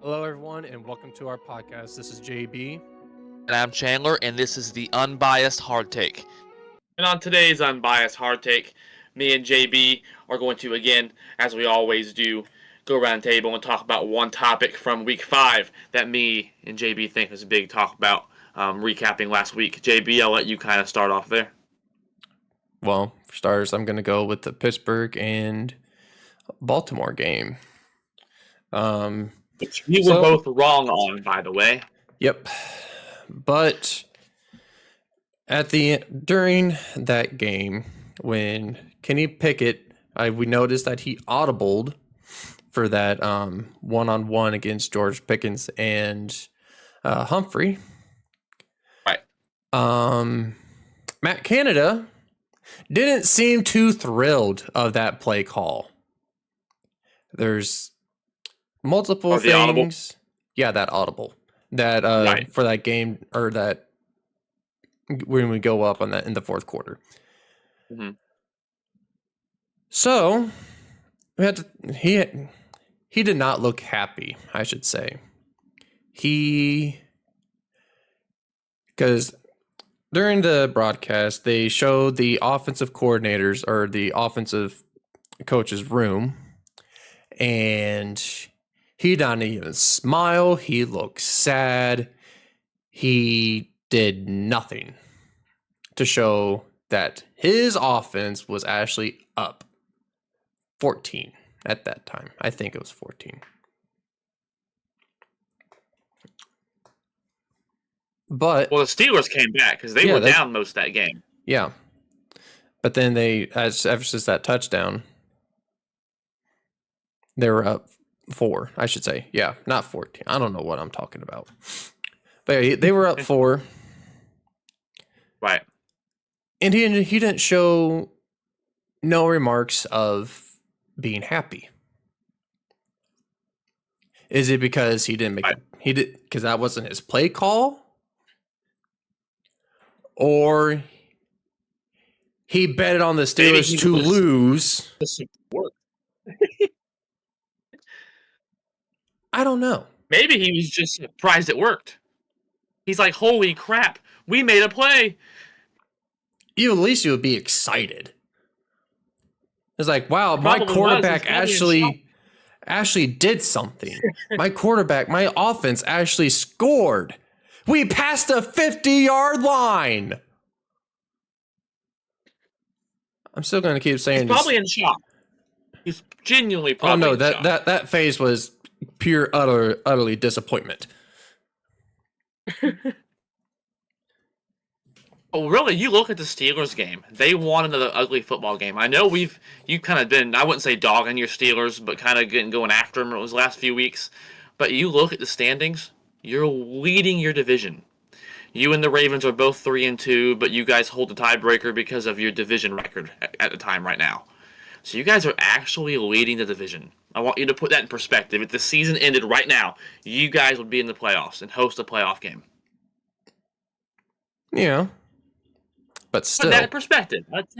Hello, everyone, and welcome to our podcast. This is JB. And I'm Chandler, and this is the Unbiased Hard Take. And on today's Unbiased Hard Take, me and JB are going to, again, as we always do, go around the table and talk about one topic from Week 5 that me and JB think was a big talk about, recapping last week. JB, I'll let you kind of start off there. Well, for starters, I'm going to go with the Pittsburgh and Baltimore game. Which we were both wrong on, by the way. Yep. But during that game, when Kenny Pickett, we noticed that he audibled for that one-on-one against George Pickens and Humphrey. Right. Matt Canada didn't seem too thrilled of that play call. There's multiple things. Audible? Yeah, that audible. That Right. For that game, or that when we go up on that in the fourth quarter. Mm-hmm. So we had to, he did not look happy, I should say. Because during the broadcast, they showed the offensive coordinators or the offensive coach's room, and he didn't even smile. He looked sad. He did nothing to show that his offense was actually up 14 at that time. I think it was 14. But Well, the Steelers came back because they were down most of that game. Yeah. But then ever since that touchdown, they were up 4, I should say. Yeah, not 14. I don't know what I'm talking about. But yeah, they were up 4. Right. And he didn't show no remarks of being happy. Is it because he didn't make because that wasn't his play call? Or he betted on the Steelers to lose? I don't know. Maybe he was just surprised it worked. He's like, holy crap, we made a play. At least you would be excited. It's like, wow, my quarterback actually did something. My offense actually scored. We passed the 50-yard line. I'm still going to keep saying he's probably in shock. He's genuinely probably in shock. that phase was pure, utterly disappointment. Oh, really? You look at the Steelers game. They won another ugly football game. I know you've kind of been, I wouldn't say dogging your Steelers, but kind of going after them those last few weeks. But you look at the standings, you're leading your division. You and the Ravens are both 3-2, but you guys hold the tiebreaker because of your division record at the time right now. So you guys are actually leading the division. I want you to put that in perspective. If the season ended right now, you guys would be in the playoffs and host a playoff game. Yeah. But still. Put that in perspective. Okay,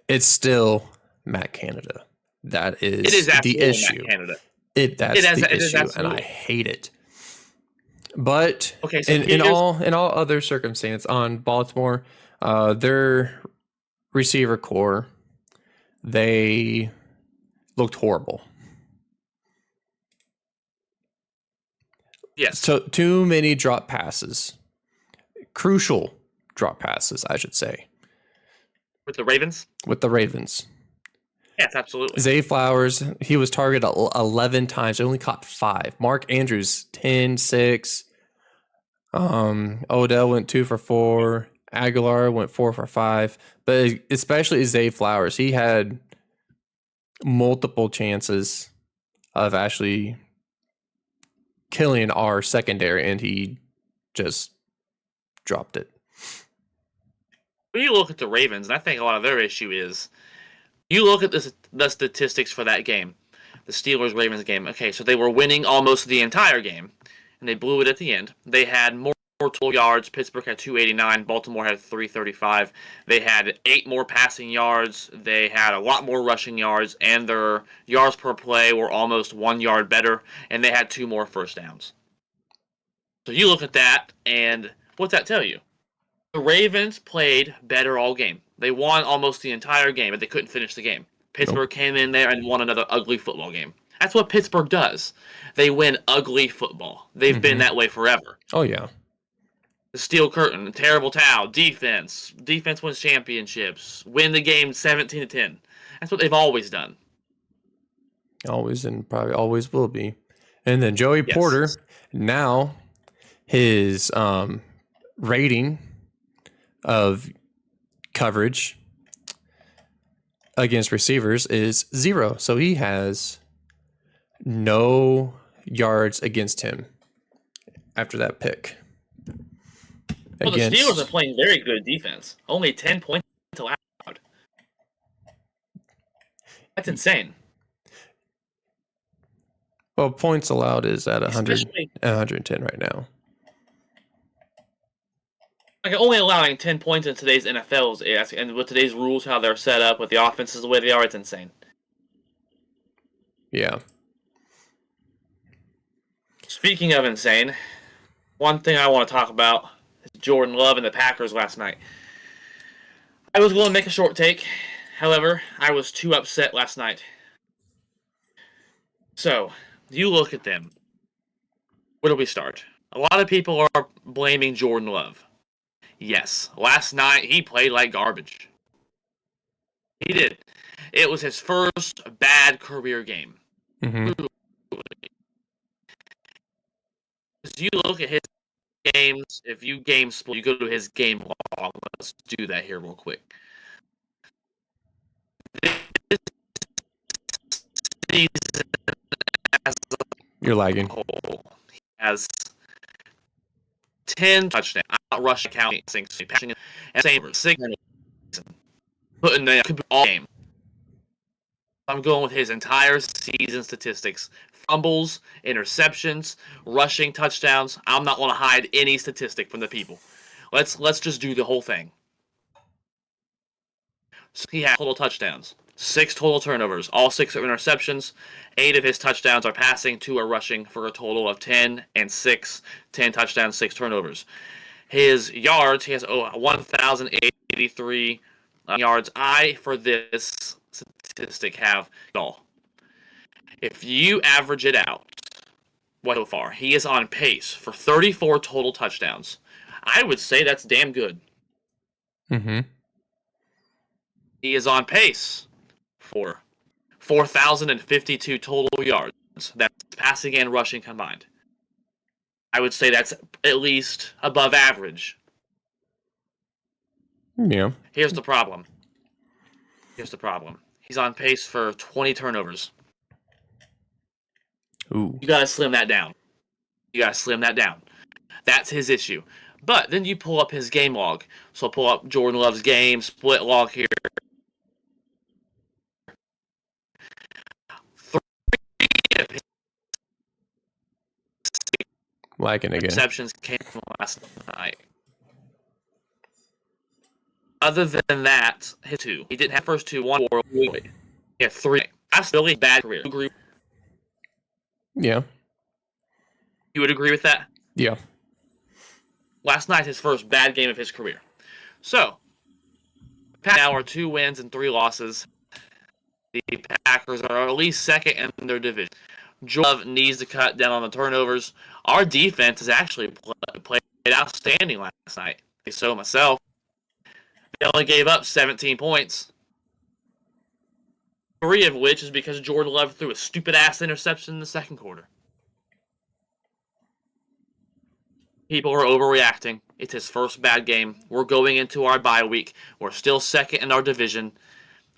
It's still Matt Canada. That is the issue. Matt Canada. That's the issue, and I hate it. But okay, so in all other circumstance on Baltimore, their receiver core, they looked horrible. Yes. So too many drop passes. Crucial drop passes, I should say. With the Ravens? With the Ravens. Yes, absolutely. Zay Flowers, he was targeted 11 times. He only caught 5. Mark Andrews, 10, 6. Odell went 2 for 4. Aguilar went 4 for 5. But especially Zay Flowers, he had multiple chances of actually killing our secondary, and he just dropped it. When you look at the Ravens, and I think a lot of their issue is, you look at the statistics for that game, the Steelers-Ravens game. Okay, so they were winning almost the entire game, and they blew it at the end. They had more total yards. Pittsburgh had 289. Baltimore had 335. They had 8 more passing yards. They had a lot more rushing yards, and their yards per play were almost 1 yard better, and they had 2 more first downs. So you look at that, and what's that tell you? The Ravens played better all game. They won almost the entire game, but they couldn't finish the game. Pittsburgh came in there and won another ugly football game. That's what Pittsburgh does. They win ugly football. They've been that way forever. Oh, yeah. The steel curtain, terrible towel, defense. Defense wins championships. Win the game 17-10. That's what they've always done. Always and probably always will be. And then Joey Porter, now his rating of coverage against receivers is 0. So he has no yards against him after that pick. Well, the Steelers are playing very good defense. Only 10 points allowed. That's insane. Well, points allowed is at 110 right now. Like only allowing 10 points in today's NFL is, and with today's rules, how they're set up, with the offenses the way they are, it's insane. Yeah. Speaking of insane, one thing I want to talk about is Jordan Love and the Packers last night. I was going to make a short take. However, I was too upset last night. So, you look at them. Where do we start? A lot of people are blaming Jordan Love. Yes, last night he played like garbage. He did. It was his first bad career game. Mm-hmm. As you look at his games, if you game split, you go to his game log. Let's do that here real quick. This season as You're lagging. whole, he has 10 touchdowns, not rushing, counting, passing, and same 6 putting the all game. I'm going with his entire season statistics. Fumbles, interceptions, rushing touchdowns. I'm not going to hide any statistic from the people. Let's just do the whole thing. So he had total touchdowns, 6 total turnovers, all 6 are interceptions. 8 of his touchdowns are passing, 2 are rushing, for a total of 10 and 6. 10 touchdowns, 6 turnovers. His yards, he has 1,083 yards. For this statistic have it all. If you average it out, so far, he is on pace for 34 total touchdowns. I would say that's damn good. Mm-hmm. He is on pace for 4,052 total yards. That's passing and rushing combined. I would say that's at least above average. Yeah. Here's the problem. He's on pace for 20 turnovers. Ooh. You gotta slim that down. That's his issue. But then you pull up his game log. So pull up Jordan Love's game split log here. 3 of his Lagging again. receptions came from last night. Other than that, his 2. He didn't have first 2, 1 or he had 3. That's really bad career. You agree? Yeah. You would agree with that? Yeah. Last night, his first bad game of his career. So, now are 2 wins and 3 losses. The Packers are at least second in their division. Jordan Love needs to cut down on the turnovers. Our defense has actually played outstanding last night. So myself, they only gave up 17 points. 3 of which is because Jordan Love threw a stupid-ass interception in the second quarter. People are overreacting. It's his first bad game. We're going into our bye week. We're still second in our division.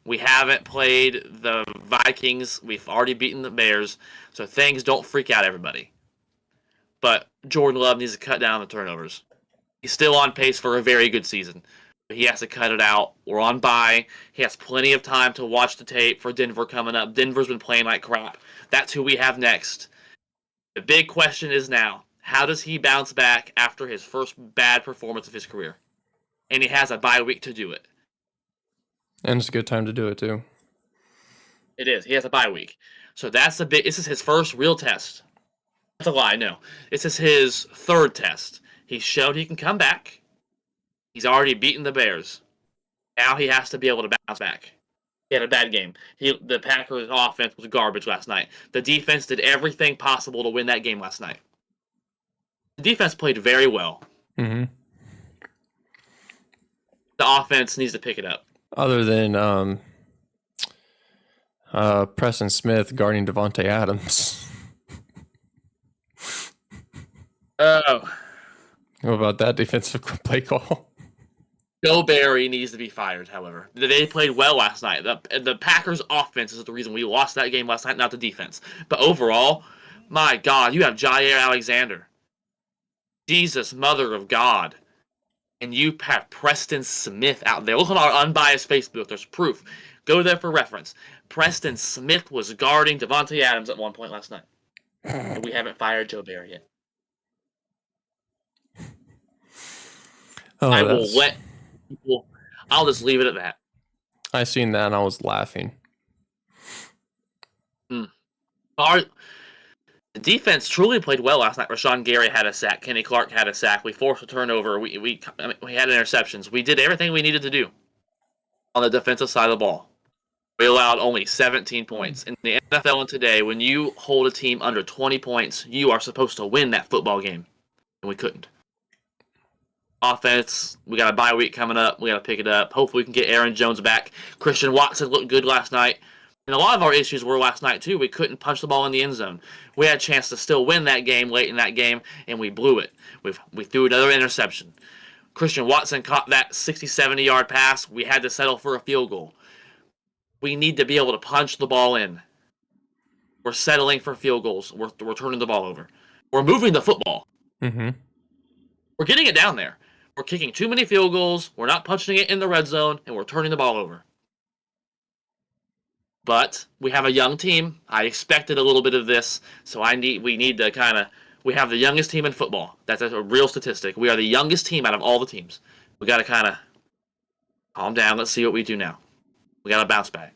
We haven't played the Vikings. We've already beaten the Bears. So things don't freak out everybody. But Jordan Love needs to cut down the turnovers. He's still on pace for a very good season. He has to cut it out. We're on bye. He has plenty of time to watch the tape for Denver coming up. Denver's been playing like crap. That's who we have next. The big question is now, How does he bounce back after his first bad performance of his career? And he has a bye week to do it. And it's a good time to do it too. It is. He has a bye week. So that's this is his first real test. That's a lie, no. This is his third test. He showed he can come back. He's already beaten the Bears. Now he has to be able to bounce back. He had a bad game. The Packers' offense was garbage last night. The defense did everything possible to win that game last night. The defense played very well. Mm-hmm. The offense needs to pick it up. Other than Preston Smith guarding Devontae Adams. Oh. What about that defensive play call? Joe Barry needs to be fired, however. They played well last night. The Packers' offense is the reason we lost that game last night, not the defense. But overall, my God, you have Jair Alexander. Jesus, mother of God. And you have Preston Smith out there. Look on our unbiased Facebook. There's proof. Go there for reference. Preston Smith was guarding Devontae Adams at one point last night. And we haven't fired Joe Barry yet. Oh, I will let people... I'll just leave it at that. I seen that and I was laughing. The defense truly played well last night. Rashawn Gary had a sack. Kenny Clark had a sack. We forced a turnover. We had interceptions. We did everything we needed to do on the defensive side of the ball. We allowed only 17 points. In the NFL and today, when you hold a team under 20 points, you are supposed to win that football game. And we couldn't. Offense, we got a bye week coming up. We got to pick it up. Hopefully we can get Aaron Jones back. Christian Watson looked good last night. And a lot of our issues were last night, too. We couldn't punch the ball in the end zone. We had a chance to still win that game late in that game, and we blew it. We threw another interception. Christian Watson caught that 60, 70-yard pass. We had to settle for a field goal. We need to be able to punch the ball in. We're settling for field goals. We're turning the ball over. We're moving the football. Mm-hmm. We're getting it down there. We're kicking too many field goals. We're not punching it in the red zone, and we're turning the ball over. But we have a young team. I expected a little bit of this, so we have the youngest team in football. That's a real statistic. We are the youngest team out of all the teams. We got to kind of calm down. Let's see what we do now. We got to bounce back.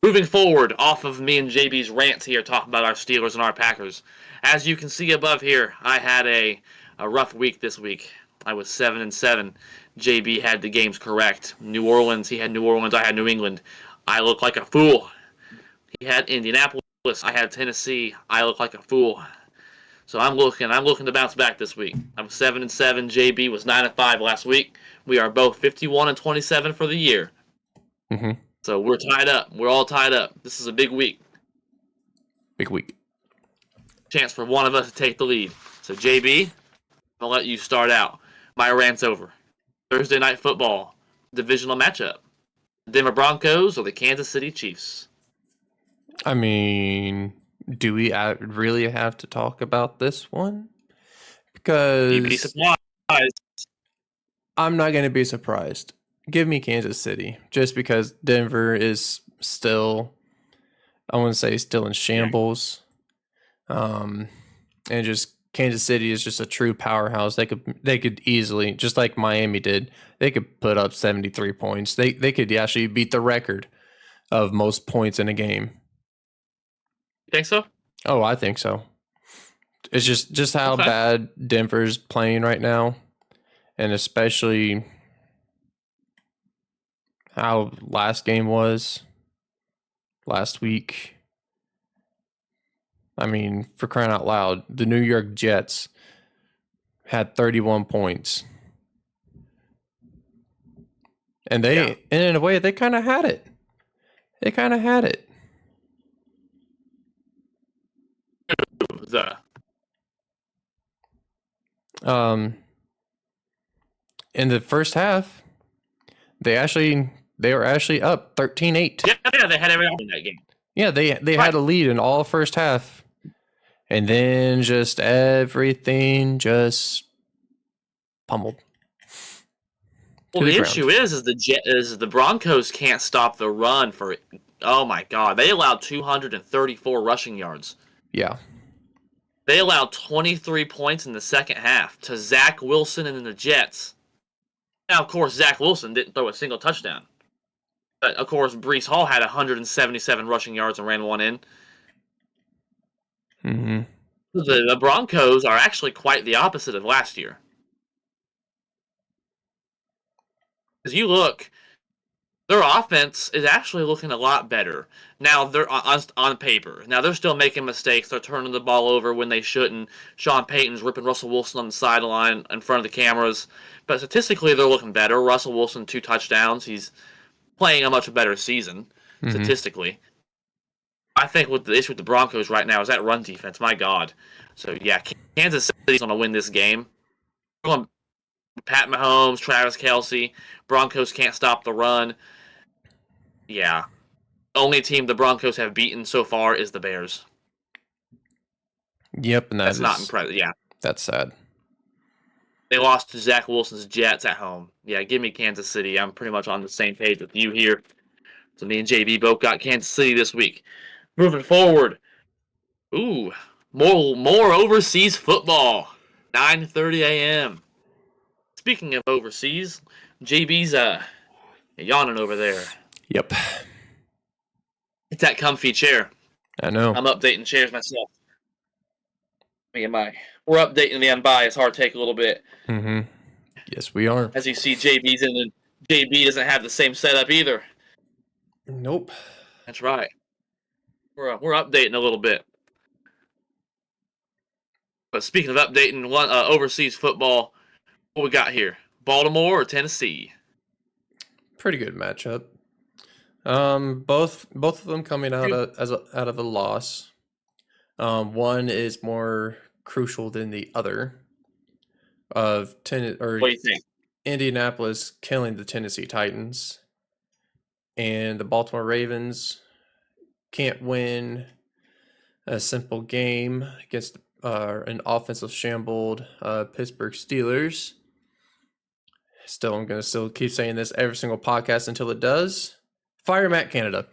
Moving forward, off of me and JB's rants here, talking about our Steelers and our Packers. As you can see above here, I had a rough week this week. I was 7-7. JB had the games correct. New Orleans, he had New Orleans. I had New England. I look like a fool. He had Indianapolis. I had Tennessee. I look like a fool. So I'm looking to bounce back this week. I'm 7-7. JB was 9-5 last week. We are both 51-27 for the year. Mm-hmm. So we're tied up. We're all tied up. This is a big week. Big week. Chance for one of us to take the lead. So JB, I'll let you start out. My rant's over. Thursday Night Football, divisional matchup. The Denver Broncos or the Kansas City Chiefs? I mean, do we really have to talk about this one? Because You'd be surprised. I'm not going to be surprised. Give me Kansas City, just because Denver is still, I want to say, still in shambles. And just Kansas City is just a true powerhouse. They could easily, just like Miami did, they could put up 73 points. They could actually beat the record of most points in a game. You think so? Oh, I think so. It's just how bad Denver's playing right now, and especially how last game was last week. I mean, for crying out loud, the New York Jets had 31 points. And and in a way, they kind of had it. They kind of had it. In the first half, they were actually up 13-8. Yeah, they had everything in that game. Yeah, they had a lead in all first half. And then just everything just pummeled. Well, the issue is the Broncos can't stop the run for. Oh my God, they allowed 234 rushing yards. Yeah. They allowed 23 points in the second half to Zach Wilson and the Jets. Now, of course, Zach Wilson didn't throw a single touchdown. But, of course, Breece Hall had 177 rushing yards and ran one in. Mm-hmm. The Broncos are actually quite the opposite of last year. As you look, their offense is actually looking a lot better. Now, they're on paper. Now, they're still making mistakes. They're turning the ball over when they shouldn't. Sean Payton's ripping Russell Wilson on the sideline in front of the cameras. But statistically, they're looking better. Russell Wilson, 2 touchdowns. He's playing a much better season, statistically. I think what the issue with the Broncos right now is that run defense. My God. So, yeah, Kansas City's going to win this game. Pat Mahomes, Travis Kelce. Broncos can't stop the run. Yeah. Only team the Broncos have beaten so far is the Bears. Yep, and That's not impressive. Yeah. That's sad. They lost to Zach Wilson's Jets at home. Yeah, give me Kansas City. I'm pretty much on the same page with you here. So me and JB both got Kansas City this week. Moving forward. Ooh, more overseas football. 9:30 a.m. Speaking of overseas, JB's yawning over there. Yep. It's that comfy chair. I know. I'm updating chairs myself. We're updating the unbiased hard take a little bit. Mm-hmm. Yes, we are. As you see, JB doesn't have the same setup either. Nope. That's right. We're updating a little bit. But speaking of updating overseas football, what we got here? Baltimore or Tennessee? Pretty good matchup. Both of them coming out out of a loss. One is more crucial than the other. What do you think? Indianapolis killing the Tennessee Titans, and the Baltimore Ravens can't win a simple game against an offensive shambled Pittsburgh Steelers. Still, I'm going to keep saying this every single podcast until it does. Fire Matt Canada.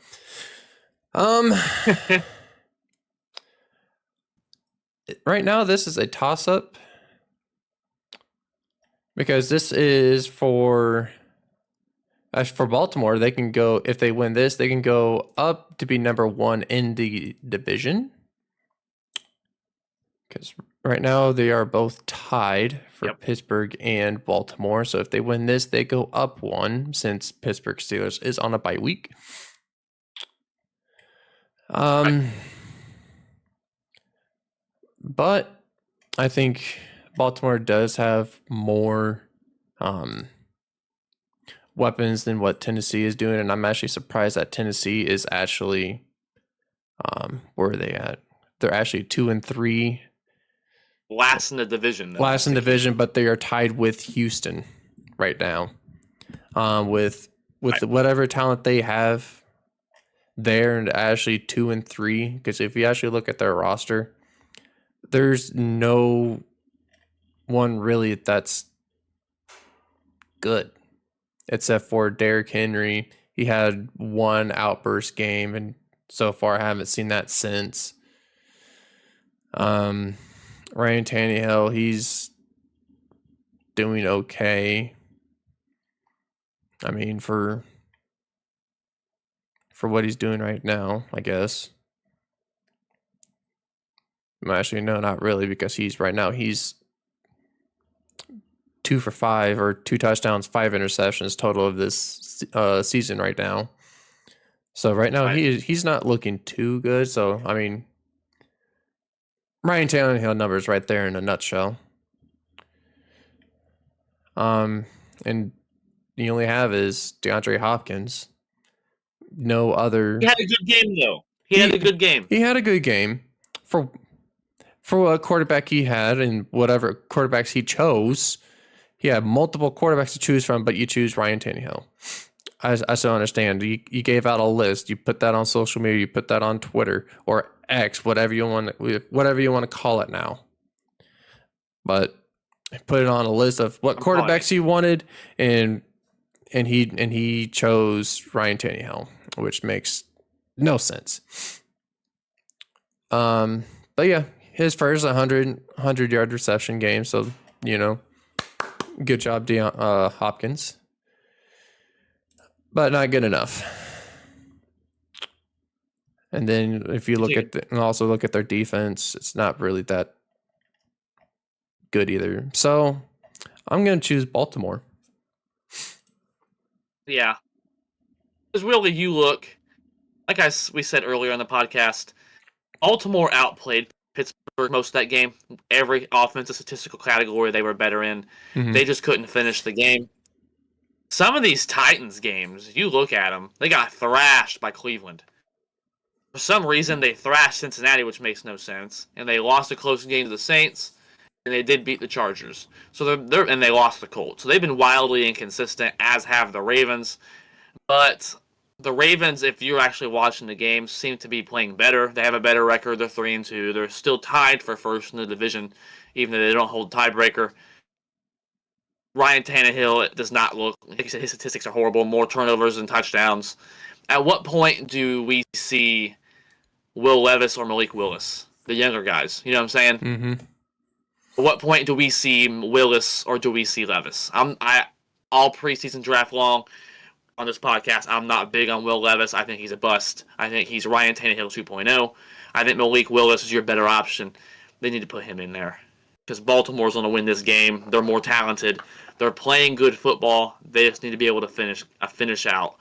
Right now, this is a toss-up because this is for Baltimore. They can go, if they win this, they can go up to be number 1 in the division. Because right now they are both tied for Pittsburgh and Baltimore. So if they win this, they go up 1 since Pittsburgh Steelers is on a bye week. But I think Baltimore does have more weapons than what Tennessee is doing, and I'm actually surprised that Tennessee is actually where are they at? They're actually 2-3. Last in the division. Last in the division, but they are tied with Houston right now. With whatever talent they have there, and actually 2-3. Because if you actually look at their roster, there's no one really that's good, except for Derrick Henry. He had one outburst game, and so far I haven't seen that since. Ryan Tannehill, he's doing okay. I mean, for what he's doing right now, I guess. Actually, no, not really, because he's 2 for 5 or 2 touchdowns, 5 interceptions total of this season right now. So right now he's not looking too good. So I mean, Ryan Tannehill numbers right there in a nutshell. And you only have is DeAndre Hopkins. No other. He had a good game though. He had a good game. He had a good game for a quarterback he had, and whatever quarterbacks he chose. He had multiple quarterbacks to choose from, but you choose Ryan Tannehill. I still understand. You gave out a list. You put that on social media. You put that on Twitter or X, whatever you want to call it now. But put it on a list of what quarterbacks he wanted, and he chose Ryan Tannehill, which makes no sense. But yeah, his first 100-yard reception game. So, good job, Hopkins. But not good enough. And then if you look and also look at their defense, it's not really that good either. So I'm going to choose Baltimore. Yeah. Because really, you look, like we said earlier on the podcast, Baltimore outplayed Pittsburgh most of that game. Every offensive statistical category they were better in. Mm-hmm. They just couldn't finish the game. Some of these Titans games, you look at them, they got thrashed by Cleveland. For some reason, they thrashed Cincinnati, which makes no sense. And they lost a close game to the Saints, and they did beat the Chargers. So and they lost the Colts. So they've been wildly inconsistent, as have the Ravens. But the Ravens, if you're actually watching the games, seem to be playing better. They have a better record. They're 3-2. They're still tied for first in the division, even though they don't hold tiebreaker. Ryan Tannehill does not look, like you said, his statistics are horrible. More turnovers than touchdowns. At what point do we see Will Levis or Malik Willis, the younger guys? You know what I'm saying? Mm-hmm. At what point do we see Willis or do we see Levis? All preseason draft long on this podcast, I'm not big on Will Levis. I think he's a bust. I think he's Ryan Tannehill 2.0. I think Malik Willis is your better option. They need to put him in there because Baltimore's going to win this game. They're more talented. They're playing good football. They just need to be able to finish out.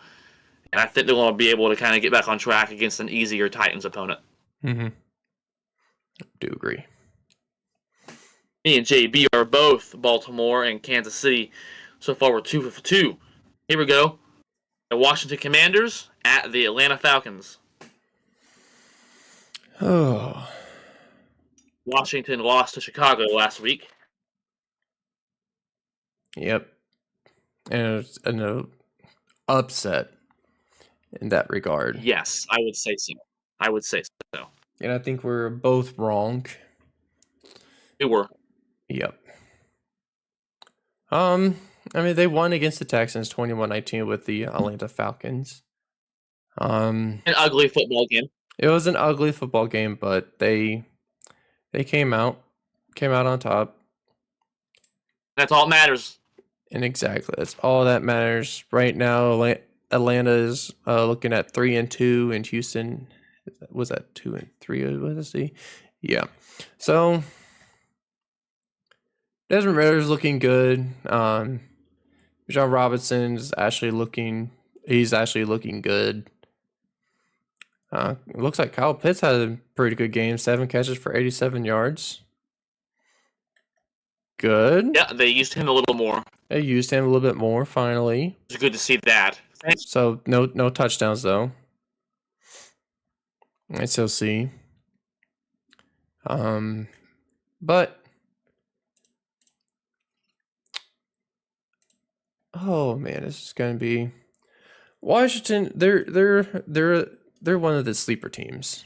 And I think they're going to be able to kind of get back on track against an easier Titans opponent. Mm-hmm. Do agree. Me and JB are both Baltimore and Kansas City. So far, we're 2 for 2. Here we go. The Washington Commanders at the Atlanta Falcons. Oh. Washington lost to Chicago last week. Yep. And it was an upset in that regard. Yes, I would say so. And I think we're both wrong. We were. Yep. I mean, they won against the Texans 21-19 with the Atlanta Falcons. An ugly football game. It was an ugly football game, but they came out on top. That's all that matters. And exactly, that's all that matters right now. Atlanta is looking at 3-2, and Houston was at 2-3. What is he? Yeah. So Desmond Ritter's looking good. John Robinson's actually looking. He's actually looking good. It looks like Kyle Pitts had a pretty good game. 7 catches for 87 yards. Good. Yeah, they used him a little more. They used him a little bit more, finally. It's good to see that. So, no touchdowns, though. I still see. But... Oh, man, this is going to be... Washington, they're one of the sleeper teams.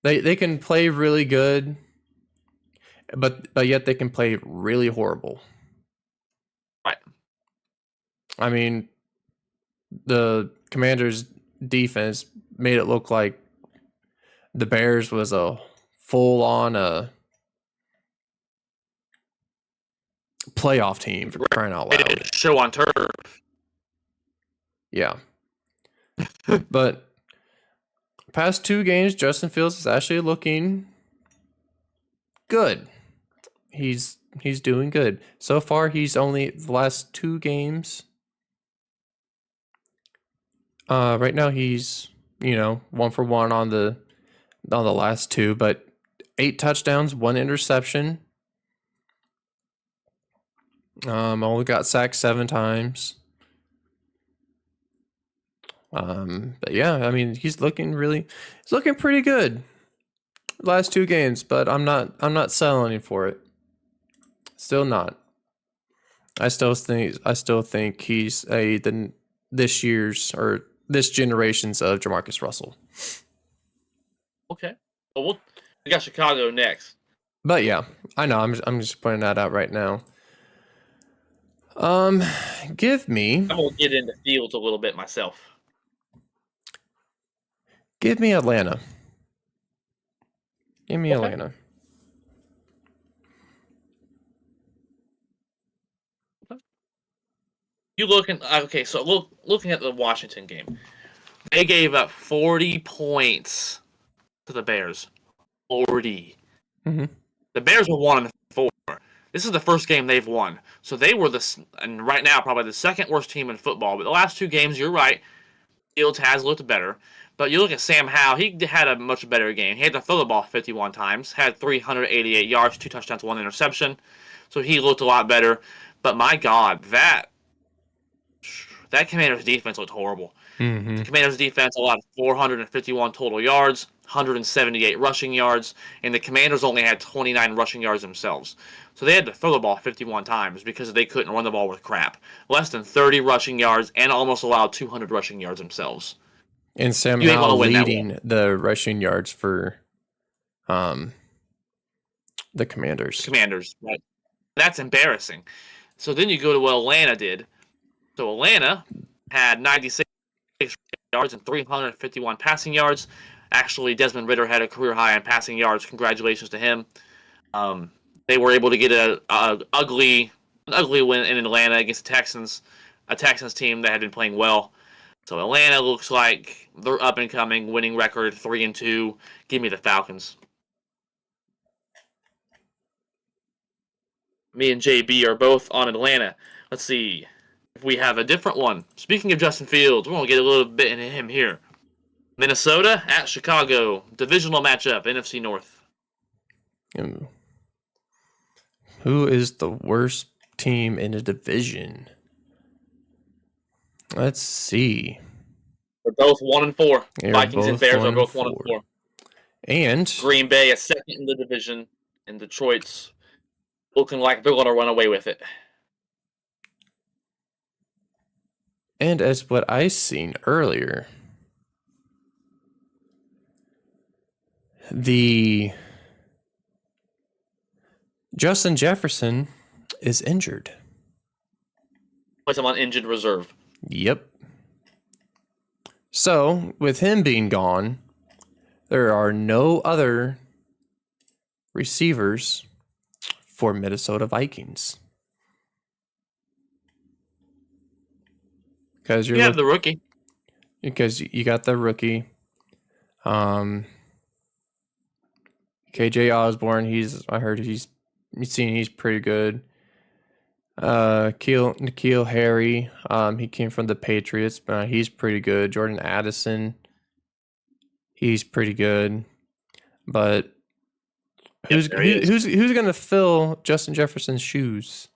They can play really good, but yet they can play really horrible. Right. I mean, the Commanders' defense made it look like the Bears was a full-on playoff team, for crying out loud. Show on turf. Yeah. But past 2 games, Justin Fields is actually looking good. He's doing good. So far, he's only the last 2 games. Right now he's 1 for 1 on the last 2, but 8 touchdowns, 1 interception. Only got sacked 7 times. But yeah, I mean, he's looking pretty good. Last 2 games, but I'm not selling for it. Still not. I still think he's this year's or this generation's of Jamarcus Russell. Okay. Well, we got Chicago next. But yeah, I know. I'm just pointing that out right now. Give me. I'm gonna get into Fields a little bit myself. Give me Atlanta. Give me Atlanta. You looking okay? So looking at the Washington game, they gave up 40 points to the Bears. 40. Mm-hmm. The Bears were 1-4. This is the first game they've won, so they were and right now probably the second worst team in football. But the last two games, you're right, Fields has looked better. But you look at Sam Howell, he had a much better game. He had to throw the ball 51 times, had 388 yards, 2 touchdowns, 1 interception. So he looked a lot better. But my God, that Commanders defense looked horrible. Mm-hmm. The Commanders defense allowed 451 total yards, 178 rushing yards, and the Commanders only had 29 rushing yards themselves. So they had to throw the ball 51 times because they couldn't run the ball with crap. Less than 30 rushing yards and almost allowed 200 rushing yards themselves. And Sam You ain't gonna Howell win that leading the rushing yards for the Commanders. Right? That's embarrassing. So then you go to what Atlanta did. So Atlanta had 96 yards and 351 passing yards. Actually, Desmond Ridder had a career high in passing yards. Congratulations to him. They were able to get an ugly win in Atlanta against the Texans, a Texans team that had been playing well. So Atlanta looks like they're up and coming, winning record 3-2. Give me the Falcons. Me and JB are both on Atlanta. Let's see if we have a different one. Speaking of Justin Fields, we're going to get a little bit into him here. Minnesota at Chicago. Divisional matchup, NFC North. Who is the worst team in the division? Let's see. They're both 1-4. They're Vikings and both Bears are both 1-4. 1-4. And Green Bay is second in the division, and Detroit's looking like they're going to run away with it. And as what I seen earlier, the Justin Jefferson is injured. Puts him on injured reserve. Yep. So, with him being gone, there are no other receivers for Minnesota Vikings. Because You have the rookie. Because you got the rookie. KJ Osborne, I heard he's pretty good. N'Keal Harry, he came from the Patriots, but he's pretty good. Jordan Addison, he's pretty good. But who's gonna fill Justin Jefferson's shoes?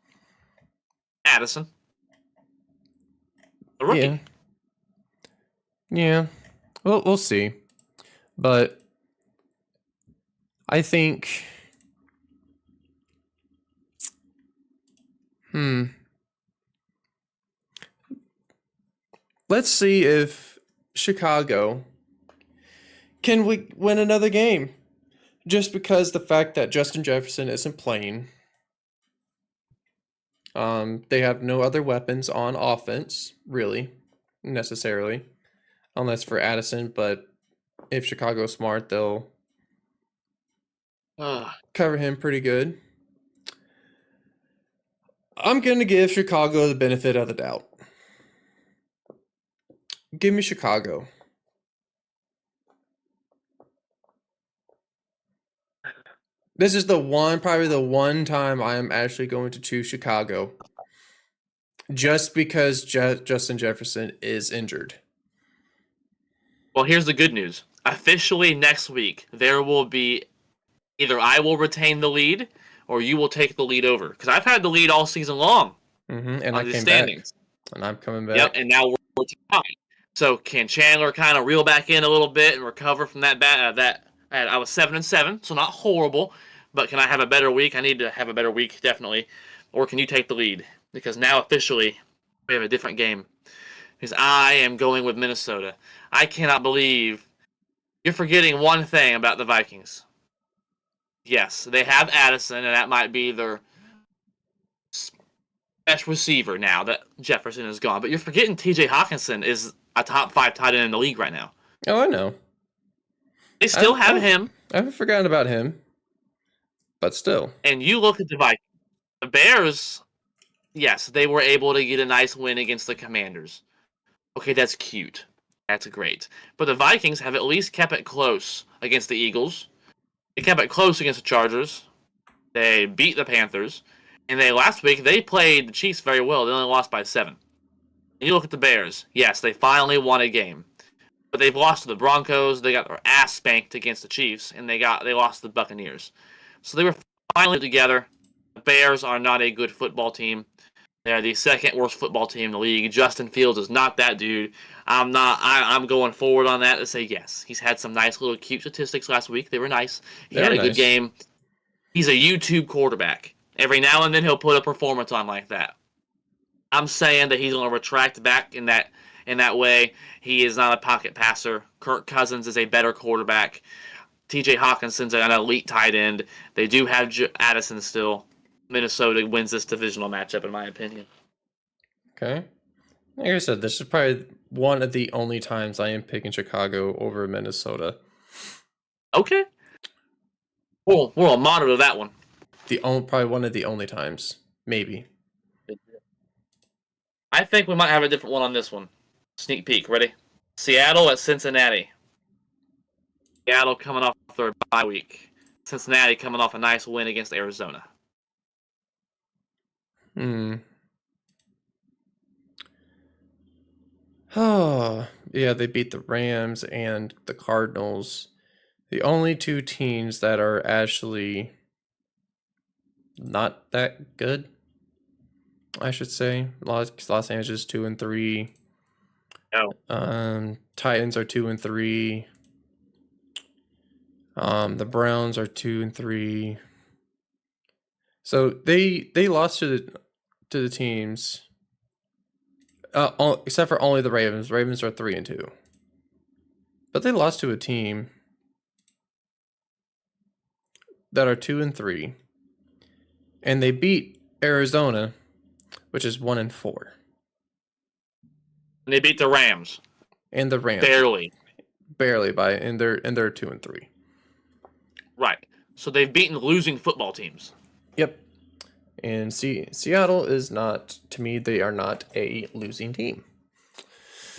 Addison. The rookie. Yeah. Well, we'll see. But I think let's see if Chicago can win another game. Just because the fact that Justin Jefferson isn't playing. They have no other weapons on offense, really, necessarily. Unless for Addison, but if Chicago's smart, they'll cover him pretty good. I'm going to give Chicago the benefit of the doubt. Give me Chicago. This is probably the one time I am actually going to choose Chicago. Just because Justin Jefferson is injured. Well, here's the good news. Officially next week, there will be either I will retain the lead or you will take the lead over. Because I've had the lead all season long. And I came standings. Back. And I'm coming back. Yep, and now we're tied. So can Chandler kind of reel back in a little bit and recover from that I was 7-7, so not horrible, but can I have a better week? I need to have a better week, definitely. Or can you take the lead? Because now officially we have a different game. Because I am going with Minnesota. I cannot believe you're forgetting one thing about the Vikings. Yes, they have Addison, and that might be their best receiver now that Jefferson is gone. But you're forgetting T.J. Hawkinson is a top 5 tight end in the league right now. Oh, I know. They still have him. I haven't forgotten about him. But still. And you look at the Vikings. The Bears yes, they were able to get a nice win against the Commanders. Okay, that's cute. That's great. But the Vikings have at least kept it close against the Eagles. They kept it close against the Chargers. They beat the Panthers. And last week, they played the Chiefs very well. They only lost by 7. And you look at the Bears. Yes, they finally won a game. But they've lost to the Broncos. They got their ass spanked against the Chiefs. And they lost to the Buccaneers. So they were finally together. The Bears are not a good football team. They're the second worst football team in the league. Justin Fields is not that dude. I'm going forward on that to say yes. He's had some nice little cute statistics last week. They were nice. He had a good game. He's a YouTube quarterback. Every now and then he'll put a performance on like that. I'm saying that he's going to retract back in that way. He is not a pocket passer. Kirk Cousins is a better quarterback. TJ Hawkinson's an elite tight end. They do have Addison still. Minnesota wins this divisional matchup, in my opinion. Okay. Like I said, this is probably one of the only times I am picking Chicago over Minnesota. Okay. We'll monitor that one. Probably one of the only times. Maybe. I think we might have a different one on this one. Sneak peek. Ready? Seattle at Cincinnati. Seattle coming off their bye week. Cincinnati coming off a nice win against Arizona. Oh, yeah, they beat the Rams and the Cardinals. The only two teams that are actually not that good, I should say. Los Angeles 2-3. Oh. Titans are 2-3. The Browns are 2-3. So they lost to the teams. Except for only the Ravens. Ravens are 3-2. But they lost to a team that are 2-3. And they beat Arizona, which is 1-4. And they beat the Rams. And the Rams. Barely and they're 2-3. Right. So they've beaten losing football teams. Yep. And Seattle is not, to me, they are not a losing team.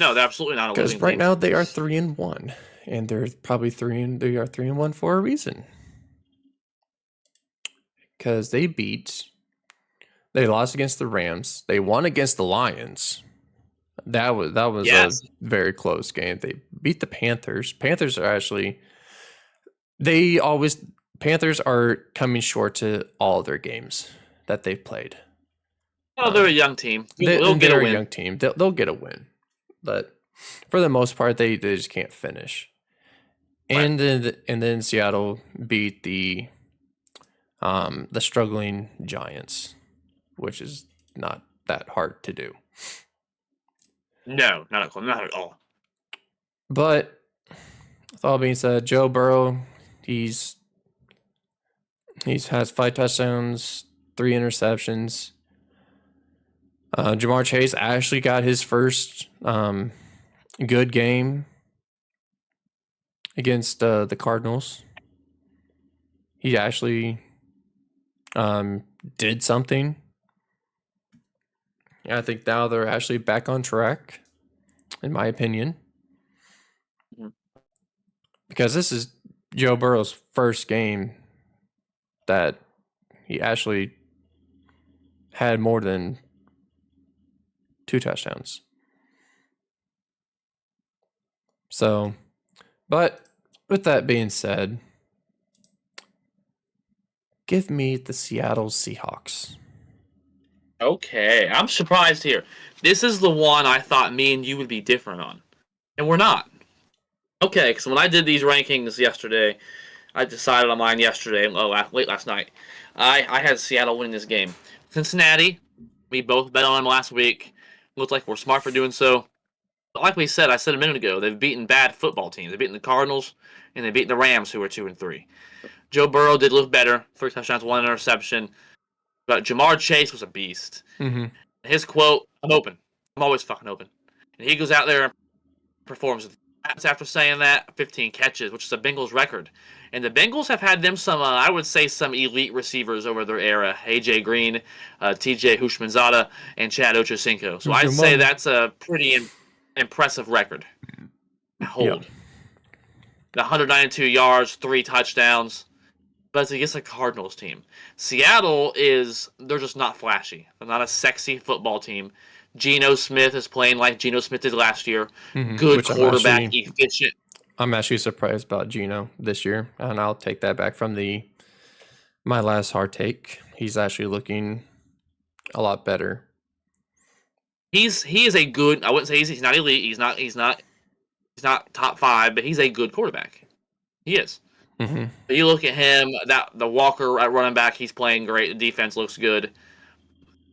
No, they're absolutely not a losing team. Because right now they are 3-1. And they're probably 3-1 for a reason. Because they lost against the Rams. They won against the Lions. That was Yes. a very close game. They beat the Panthers. Panthers are coming short to all their games that they've played. Oh, they're a young team. They'll get a win. Young team. They'll get a win, but for the most part, they just can't finish. And then Seattle beat the struggling Giants, which is not that hard to do. No, not at all. But with all being said, Joe Burrow, he's has 5 touchdowns, 3 interceptions. Ja'Marr Chase actually got his first good game against the Cardinals. He actually did something. I think now they're actually back on track, in my opinion. Mhm. Because this is Joe Burrow's first game that he actually had more than 2 touchdowns. So, but with that being said, give me the Seattle Seahawks. Okay, I'm surprised here. This is the one I thought me and you would be different on. And we're not. Okay, because when I did these rankings yesterday, I decided on mine yesterday, late last night. I had Seattle winning this game. Cincinnati, we both bet on them last week. Looked like we're smart for doing so. But like we said, I said a minute ago, they've beaten bad football teams. They've beaten the Cardinals, and they've beaten the Rams, who are 2-3. Joe Burrow did look better. 3 touchdowns, 1 interception. But Ja'Marr Chase was a beast. Mm-hmm. His quote, I'm open. I'm always fucking open. And he goes out there and performs with after saying that, 15 catches, which is a Bengals record. And the Bengals have had them some, I would say, some elite receivers over their era. AJ Green, TJ Hushmanzada, and Chad Ochocinco. So I'd say that's a pretty impressive record. Hold. Yep. 192 yards, 3 touchdowns. But it's against a Cardinals team. Seattle they're just not flashy. They're not a sexy football team. Geno Smith is playing like Geno Smith did last year. Good quarterback, efficient. I'm actually surprised about Geno this year, and I'll take that back from my last hard take. He's actually looking a lot better. He is a good. I wouldn't say he's not elite. He's not top 5, but he's a good quarterback. He is. Mm-hmm. But you look at him, the Walker at running back, he's playing great. The defense looks good.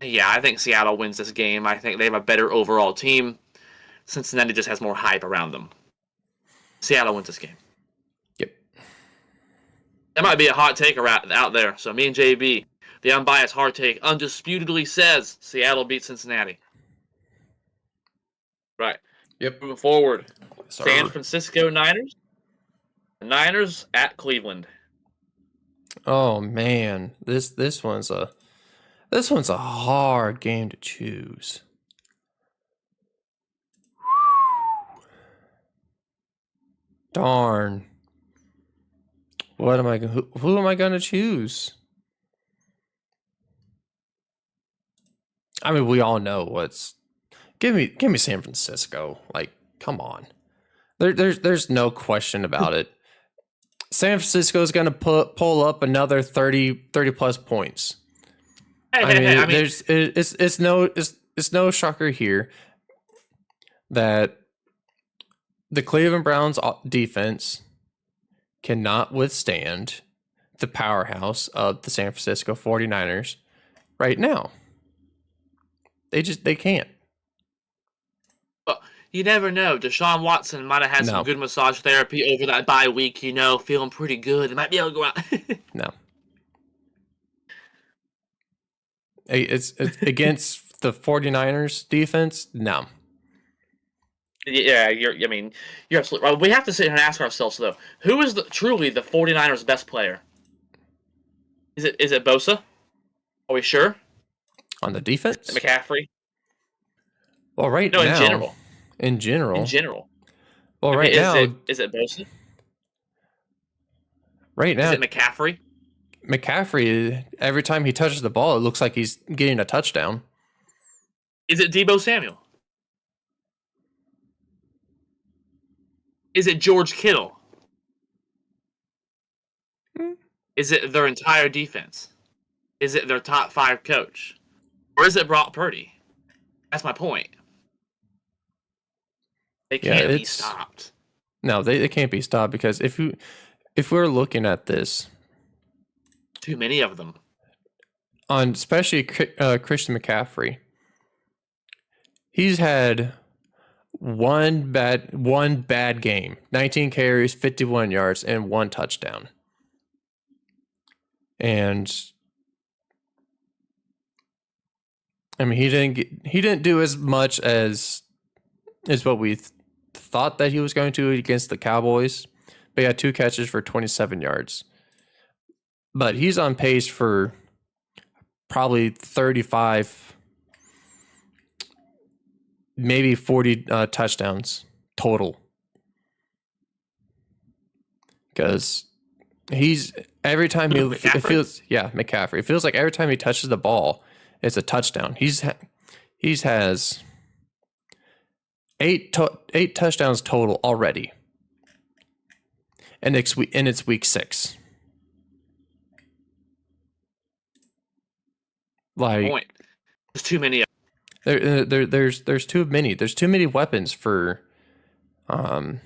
Yeah, I think Seattle wins this game. I think they have a better overall team. Cincinnati just has more hype around them. Seattle wins this game. Yep. That might be a hot take out there. So me and JB, the unbiased hard take, undisputedly says Seattle beats Cincinnati. Right. Yep. Moving forward. Sorry. San Francisco Niners. The Niners at Cleveland. Oh man, this one's a hard game to choose. Darn. Who am I going to choose? I mean, we all know what's. Give me San Francisco. Like, come on. There's no question about it. San Francisco is going to pull up another 30 plus points. It's no shocker here that the Cleveland Browns defense cannot withstand the powerhouse of the San Francisco 49ers right now. They can't. You never know. Deshaun Watson might have had some good massage therapy over that bye week, feeling pretty good. He might be able to go out. No. It's against the 49ers defense? No. Yeah, you're absolutely right. We have to sit here and ask ourselves, though, who is truly the 49ers' best player? Is it Bosa? Are we sure? On the defense? McCaffrey? Well, now. In general. Well, now. Is it Bosa? Right now. Is it McCaffrey? McCaffrey, every time he touches the ball, it looks like he's getting a touchdown. Is it Deebo Samuel? Is it George Kittle? Is it their entire defense? Is it their top 5 coach? Or is it Brock Purdy? That's my point. They can't be stopped. No, they can't be stopped because if we're looking at this, too many of them. On especially Christian McCaffrey, he's had one bad game, 19 carries, 51 yards, and 1 touchdown. And I mean, he didn't do as much as what we thought that he was going to against the Cowboys. But he had 2 catches for 27 yards. But he's on pace for probably 35, maybe 40 touchdowns total. Because every time McCaffrey. It feels like every time he touches the ball, it's a touchdown. He has 8 touchdowns total already. And it's week 6. Like, there's too many. There's too many. There's too many weapons for the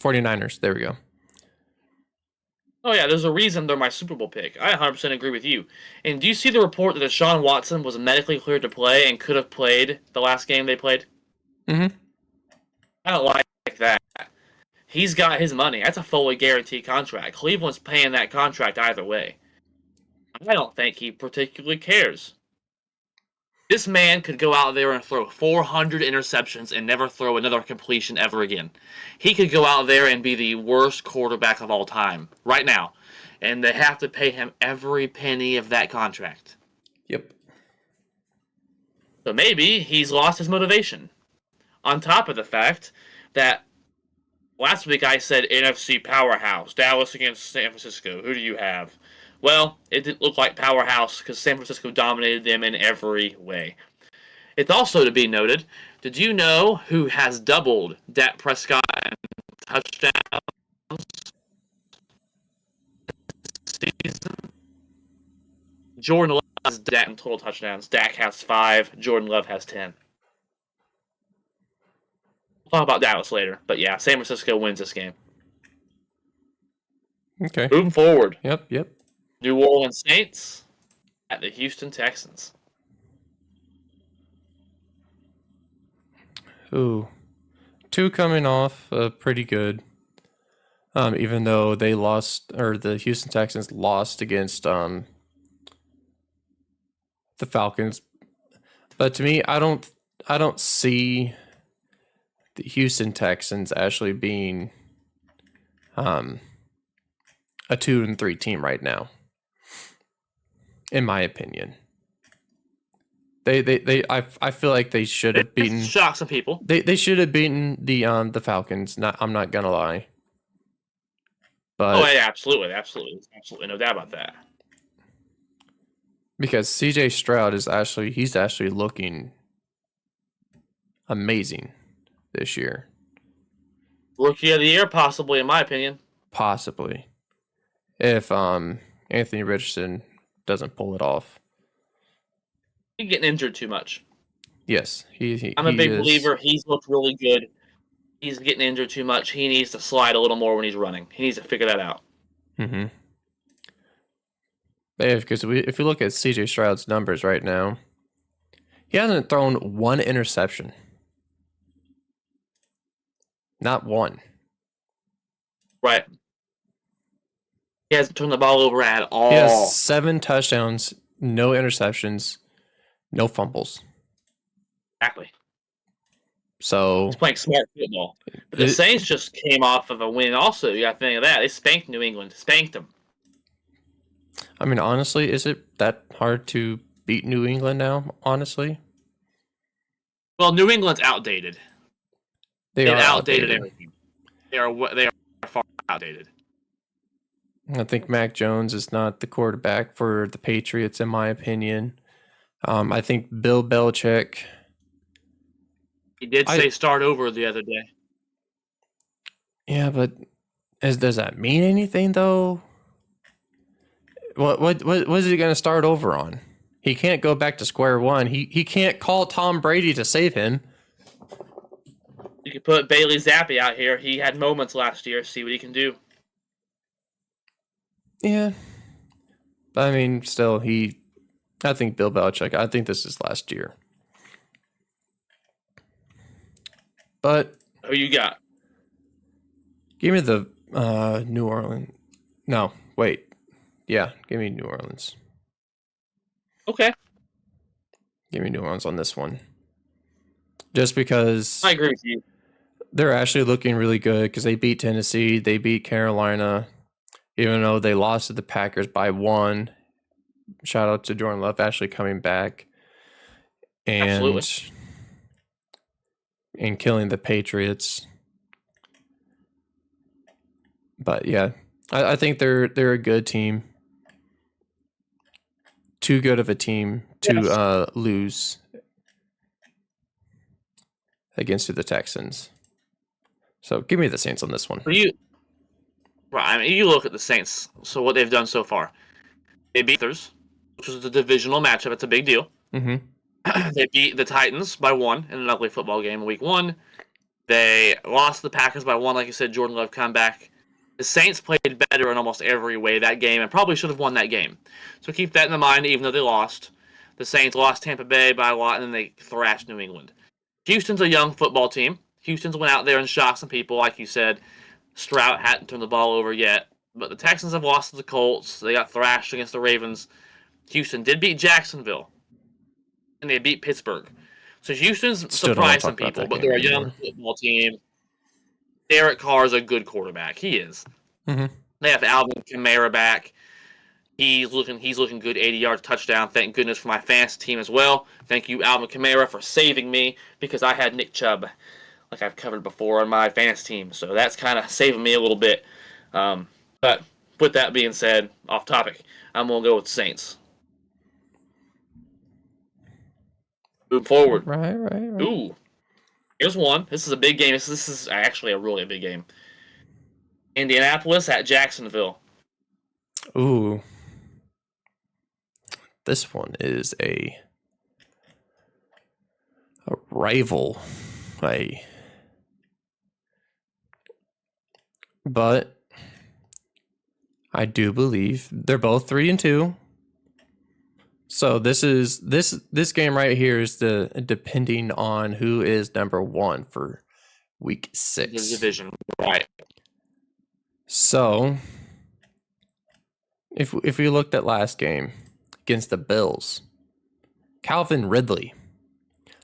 49ers. There we go. Oh yeah, there's a reason they're my Super Bowl pick. I 100% agree with you. And do you see the report that Deshaun Watson was medically cleared to play and could have played the last game they played? Mm-hmm. I don't like that. He's got his money. That's a fully guaranteed contract. Cleveland's paying that contract either way. I don't think he particularly cares. This man could go out there and throw 400 interceptions and never throw another completion ever again. He could go out there and be the worst quarterback of all time right now. And they have to pay him every penny of that contract. Yep. So maybe he's lost his motivation. On top of the fact that last week I said NFC powerhouse, Dallas against San Francisco. Who do you have? Well, it didn't look like powerhouse because San Francisco dominated them in every way. It's also to be noted, did you know who has doubled Dak Prescott in touchdowns this season? Jordan Love has Dak in total touchdowns. Dak has 5. Jordan Love has 10. We'll talk about Dallas later. But yeah, San Francisco wins this game. Okay. Moving forward. Yep. New Orleans Saints at the Houston Texans. Ooh. 2 coming off pretty good. Even though they lost, or the Houston Texans lost against the Falcons. But to me, I don't see the Houston Texans actually being a 2-3 team right now. In my opinion. I feel like they should have beaten. Shock some people. They should have beaten the Falcons. I'm not gonna lie. But Yeah, absolutely, no doubt about that. Because CJ Stroud is actually looking amazing this year. Rookie of the year, possibly, in my opinion. Possibly, if Anthony Richardson doesn't pull it off. He's getting injured too much. Yes, I'm a big believer. He's looked really good. He's getting injured too much. He needs to slide a little more when he's running. He needs to figure that out. Mm-hmm. Because if you look at CJ Stroud's numbers right now, he hasn't thrown 1 interception. Not 1. Right. He hasn't turned the ball over at all. He has 7 touchdowns, no interceptions, no fumbles. Exactly. So he's playing smart football. But the Saints just came off of a win also. You got to think of that. They spanked New England. Spanked them. I mean, honestly, is it that hard to beat New England now, honestly? Well, New England's outdated. They are outdated everything. They are far outdated. I think Mac Jones is not the quarterback for the Patriots, in my opinion. I think Bill Belichick. He did say start over the other day. Yeah, but does that mean anything though? What is he going to start over on? He can't go back to square one. He can't call Tom Brady to save him. You could put Bailey Zappi out here. He had moments last year. See what he can do. Yeah. But I mean, still, I think Bill Belichick, I think this is last year. But who you got? Give me the New Orleans. No, wait. Yeah, give me New Orleans. Okay. Give me New Orleans on this one. Just because I agree with you. They're actually looking really good because they beat Tennessee, they beat Carolina, even though they lost to the Packers by 1. Shout out to Jordan Love actually coming back and killing the Patriots. But yeah, I think they're a good team. Too good of a team to lose against the Texans. So give me the Saints on this one. Right, I mean, you look at the Saints. So what they've done so far, they beat Panthers, which was the divisional matchup. It's a big deal. Mm-hmm. They beat the Titans by 1 in an ugly football game in Week 1. They lost the Packers by 1, like you said. Jordan Love come back. The Saints played better in almost every way that game and probably should have won that game. So keep that in mind, even though they lost. The Saints lost Tampa Bay by a lot, and then they thrashed New England. Houston's a young football team. Houston's went out there and shocked some people, like you said. Stroud hadn't turned the ball over yet. But the Texans have lost to the Colts. They got thrashed against the Ravens. Houston did beat Jacksonville. and they beat Pittsburgh. So Houston's Still don't wanna surprised some talk about people, that but game they're a young anymore. football team. Derek Carr is a good quarterback. He is. Mhm. They have Alvin Kamara back. He's looking good, 80 yards touchdown. Thank goodness for my fantasy team as well. Thank you, Alvin Kamara, for saving me because I had Nick Chubb, like I've covered before, on my fantasy team. So that's kind of saving me a little bit. But with that being said, off topic, I'm gonna go with Saints. Move forward. Right. Ooh, here's one. This is a big game. This is actually a really big game. Indianapolis at Jacksonville. Ooh. This one is a rival. But I do believe they're both 3-2. So this game right here is depending on who is number 1 for week 6. The division, right? So if we looked at last game against the Bills, Calvin Ridley,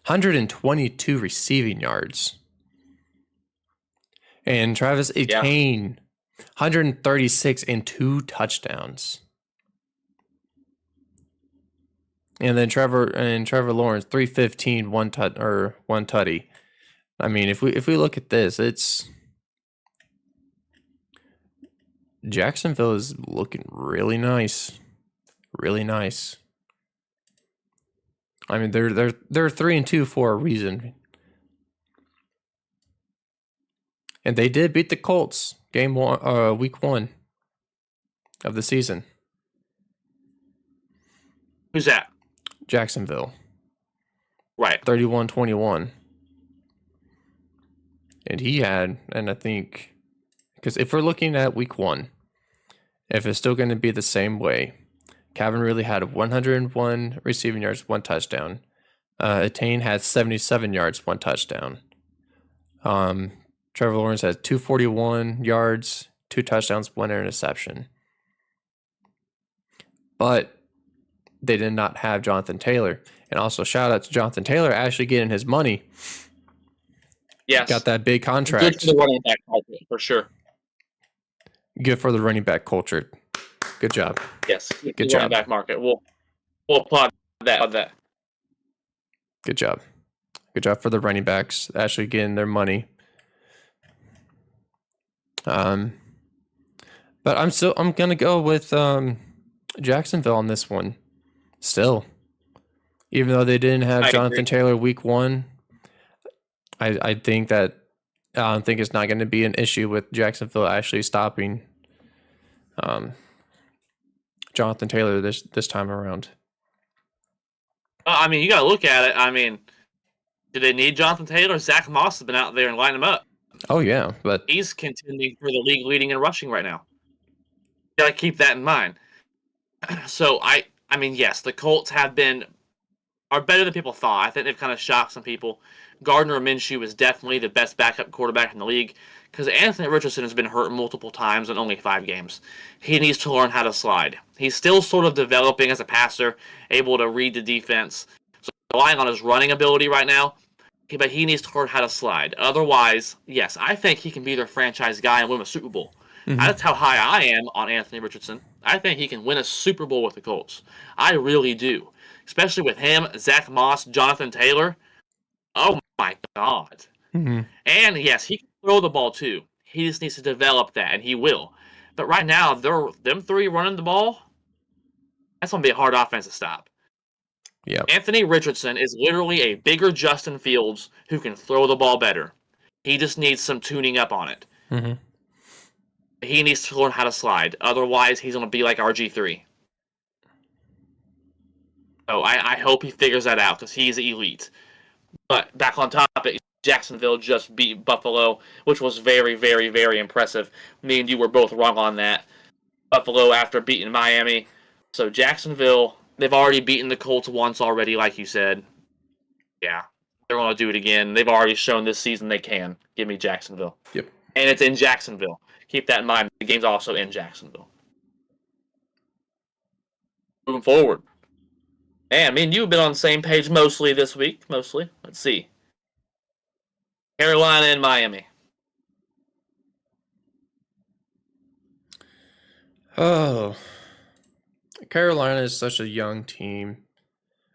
122 receiving yards. And Travis Etienne, 136 and 2 touchdowns. And then Trevor Lawrence, 315, one tutty. I mean, if we look at this, it's Jacksonville is looking really nice. Really nice. I mean, they're 3-2 for a reason. And they did beat the Colts week 1 of the season. Who's that? Jacksonville. Right. 31-21. And I think, because if we're looking at week 1, if it's still going to be the same way, Calvin Ridley had 101 receiving yards, 1 touchdown. Etienne had 77 yards, 1 touchdown. Trevor Lawrence had 241 yards, 2 touchdowns, 1 interception. But they did not have Jonathan Taylor. And also shout out to Jonathan Taylor actually getting his money. Yes. Got that big contract. Good for the running back market, for sure. Good for the running back culture. Good job. Yes. Good job. Running back market. We'll applaud that. Good job. Good job for the running backs actually getting their money. But I'm gonna go with Jacksonville on this one. Still, even though they didn't have Jonathan Taylor week 1, I think that I don't think it's not going to be an issue with Jacksonville actually stopping Jonathan Taylor this time around. I mean, you got to look at it. I mean, do they need Jonathan Taylor? Zach Moss has been out there and lining him up. Oh yeah, but he's contending for the league leading in rushing right now. You got to keep that in mind. So I mean, yes, the Colts are better than people thought. I think they've kind of shocked some people. Gardner Minshew is definitely the best backup quarterback in the league because Anthony Richardson has been hurt multiple times in only 5 games. He needs to learn how to slide. He's still sort of developing as a passer, able to read the defense. So relying on his running ability right now, but he needs to learn how to slide. Otherwise, yes, I think he can be their franchise guy and win a Super Bowl. Mm-hmm. That's how high I am on Anthony Richardson. I think he can win a Super Bowl with the Colts. I really do. Especially with him, Zach Moss, Jonathan Taylor. Oh my God. Mm-hmm. And yes, he can throw the ball too. He just needs to develop that, and he will. But right now, them 3 running the ball, that's going to be a hard offense to stop. Yeah. Anthony Richardson is literally a bigger Justin Fields who can throw the ball better. He just needs some tuning up on it. Mm-hmm. He needs to learn how to slide. Otherwise, he's going to be like RG3. So I hope he figures that out because he's elite. But back on topic, Jacksonville just beat Buffalo, which was very, very, very impressive. Me and you were both wrong on that. Buffalo after beating Miami. So Jacksonville, they've already beaten the Colts once already, like you said. Yeah, they're going to do it again. They've already shown this season they can. Give me Jacksonville. Yep. And it's in Jacksonville. Keep that in mind. The game's also in Jacksonville. Moving forward. Man, me and you have been on the same page mostly this week. Mostly. Let's see. Carolina and Miami. Oh, Carolina is such a young team.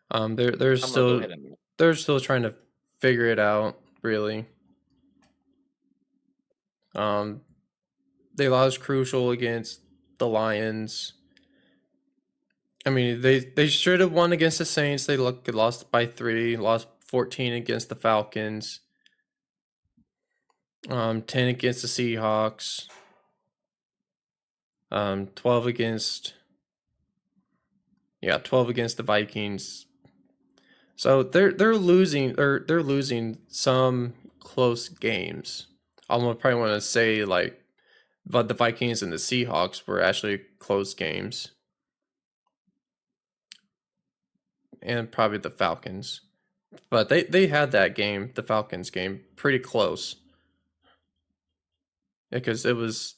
They're I'm gonna go still ahead and they're still trying to figure it out. Really. Um, they lost crucial against the Lions. I mean, they should have won against the Saints. They lost by 3, lost 14 against the Falcons. 10 against the Seahawks. 12 against 12 against the Vikings. So they're losing some close games. I would probably want to say like, but the Vikings and the Seahawks were actually close games, and probably the Falcons. But they had that game, the Falcons game, pretty close because it was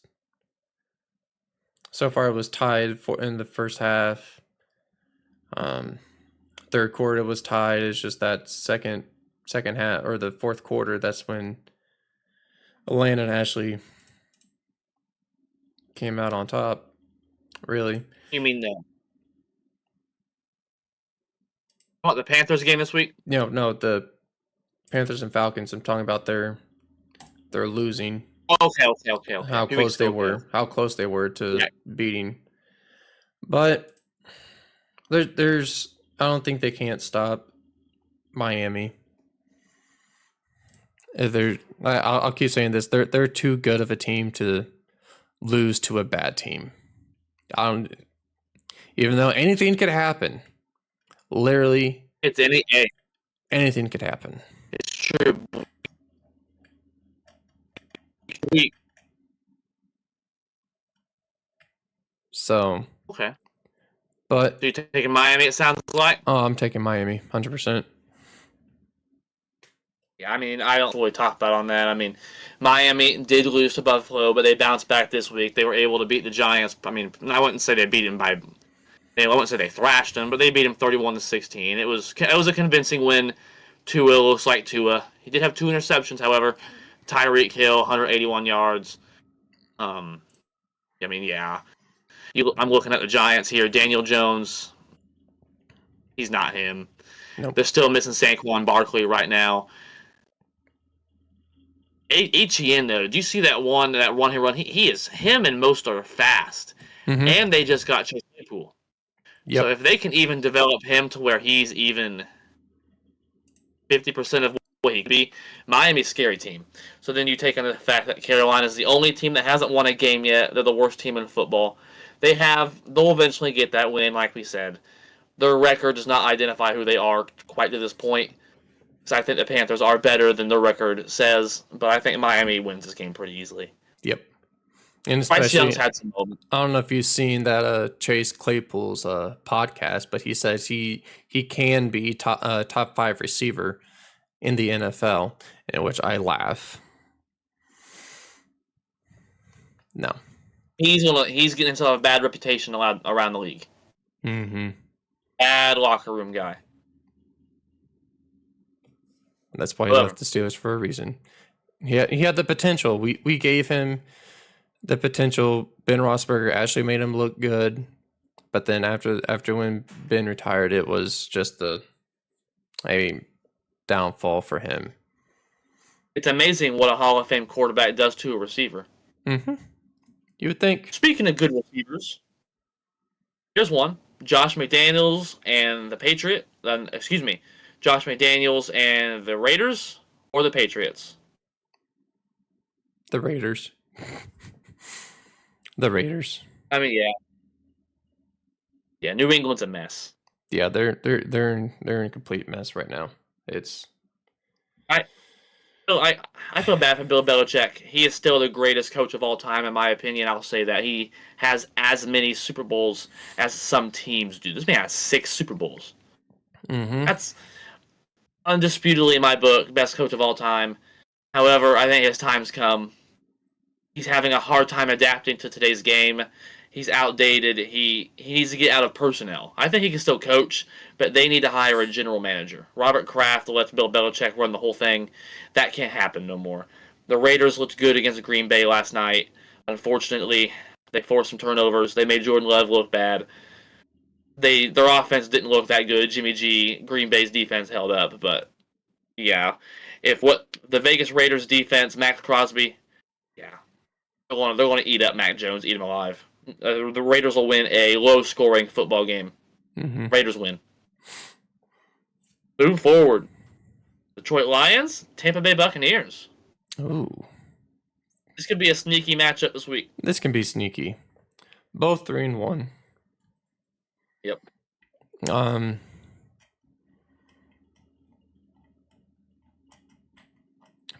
so far it was tied for in the first half. Third quarter was tied. It's just that second half or the fourth quarter. That's when Atlanta actually came out on top. Really? You mean the Panthers game this week? No, the Panthers and Falcons. I'm talking about they're losing. Okay. How 2 close weeks they ago, were. How close they were to Yeah. beating. But there's I don't think they can't stop Miami. I'll keep saying this. They're too good of a team to lose to a bad team. Even though anything could happen. Literally It's anything could happen. It's true. We So, okay. but So you taking Miami? It sounds like. I'm taking Miami 100%. Yeah, I mean, I don't really talk about on that. I mean, Miami did lose to Buffalo, but they bounced back this week. They were able to beat the Giants. I mean, I wouldn't say they beat them by. I wouldn't say they thrashed them, but they beat them 31-16. It was a convincing win. Tua looks like Tua. He did have 2 interceptions, however. Tyreek Hill, 181 yards. I mean, yeah. I'm looking at the Giants here. Daniel Jones. He's not him. Nope. They're still missing Saquon Barkley right now. Etienne, though, do you see that one he run? He is him and most are fast, and they just got Chase Claypool. Yep. So if they can even develop him to where he's even 50% of what he could be, Miami's a scary team. So then you take into the fact that Carolina is the only team that hasn't won a game yet. They're the worst team in football. They'll eventually get that win, like we said. Their record does not identify who they are quite to this point. So I think the Panthers are better than the record says, but I think Miami wins this game pretty easily. Yep. And Bryce especially, Young's had some moments. I don't know if you've seen that Chase Claypool's podcast, but he says he can be top 5 receiver in the NFL, in which I laugh. No. He's getting himself a bad reputation around the league. Mm-hmm. Bad locker room guy. That's why he left the Steelers for a reason. He had the potential. We gave him the potential. Ben Roethlisberger actually made him look good, but then after when Ben retired, it was just a downfall for him. It's amazing what a Hall of Fame quarterback does to a receiver. Mm-hmm. You would think. Speaking of good receivers, here's one: Josh McDaniels and the Josh McDaniels and the Raiders or the Patriots? The Raiders. The Raiders. I mean, yeah. New England's a mess. Yeah, they're in complete mess right now. I feel bad for Bill Belichick. He is still the greatest coach of all time, in my opinion. I'll say that he has as many Super Bowls as some teams do. This man has 6 Super Bowls. Mm-hmm. That's undisputedly, in my book, best coach of all time. However, I think his time's come. He's having a hard time adapting to today's game. He's outdated. He needs to get out of personnel. I think he can still coach, but they need to hire a general manager. Robert Kraft lets Bill Belichick run the whole thing. That can't happen no more. The Raiders looked good against Green Bay last night. Unfortunately, they forced some turnovers. They made Jordan Love look bad. Their offense didn't look that good. Jimmy G, Green Bay's defense held up, but yeah, if what the Vegas Raiders defense, Max Crosby, yeah, they're going to eat up Mac Jones, eat him alive. The Raiders will win a low-scoring football game. Mm-hmm. Raiders win. Move forward. Detroit Lions, Tampa Bay Buccaneers. Ooh, This could be a sneaky matchup this week. this can be sneaky. Both 3-1. Yep.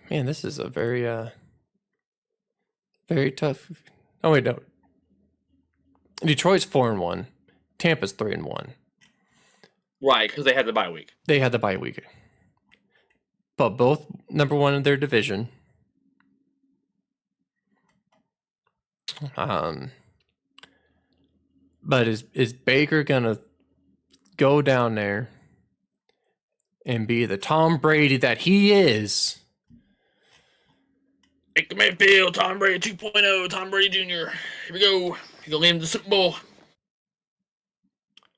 Man, this is a very very tough. Oh wait, no. Detroit's 4-1. Tampa's 3-1. Right, because they had the bye week. They had the bye week, but both number one in their division. But is Baker gonna go down there and be the Tom Brady that he is? Baker Mayfield, Tom Brady 2.0, Tom Brady Jr. Here we go. You're going to lead him to the Super Bowl.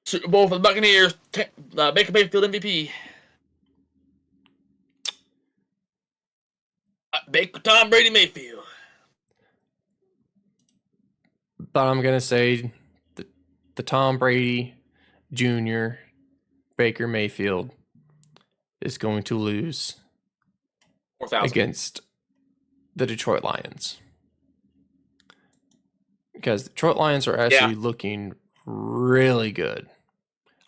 Super Bowl for the Buccaneers. Baker Mayfield MVP. Baker Tom Brady Mayfield. But I'm gonna say the Tom Brady Jr. Baker Mayfield is going to lose 4,000. against the Detroit Lions. Because the Detroit Lions are actually looking really good.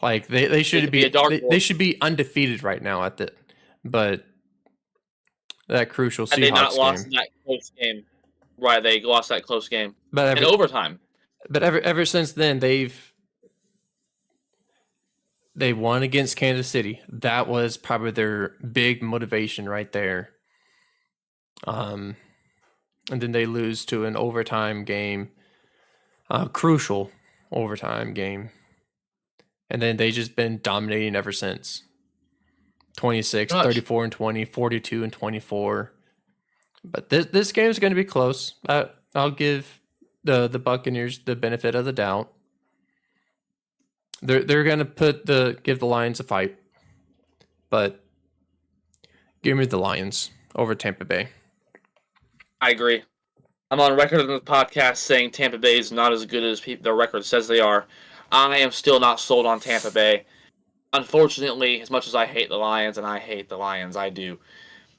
Like they should be a dark they should be undefeated right now but that crucial Had they not Seahawks lost game. that close game. Right, they lost that close game. But In overtime. But ever since then they won against Kansas City. That was probably their big motivation right there. And then they lose to an overtime game, crucial overtime game. And then they just been dominating ever since. 26, 34 and 20, 42 and 24. But this game is going to be close. I'll give the Buccaneers the benefit of the doubt. They're going to give the Lions a fight. But give me the Lions over Tampa Bay. I agree. I'm on record in the podcast saying Tampa Bay is not as good as their record says they are. I am still not sold on Tampa Bay. Unfortunately, as much as I hate the Lions, and I hate the Lions, I do.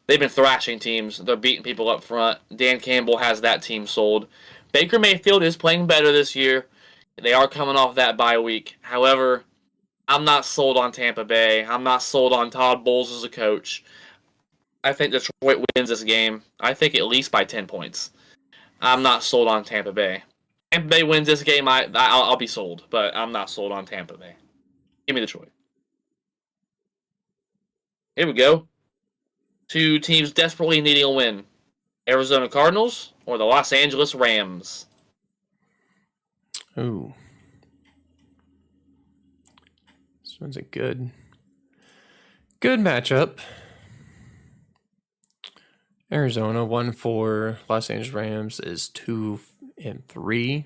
They've been thrashing teams. They're beating people up front. Dan Campbell has that team sold. Baker Mayfield is playing better this year. They are coming off that bye week. However, I'm not sold on Tampa Bay. I'm not sold on Todd Bowles as a coach. I think Detroit wins this game. I think at least by 10 points. I'm not sold on Tampa Bay. Tampa Bay wins this game, I'll be sold, but I'm not sold on Tampa Bay. Give me Detroit. Here we go. Two teams desperately needing a win. Arizona Cardinals or the Los Angeles Rams? Ooh. This one's a good matchup. Arizona 1-4. Los Angeles Rams is 2-3.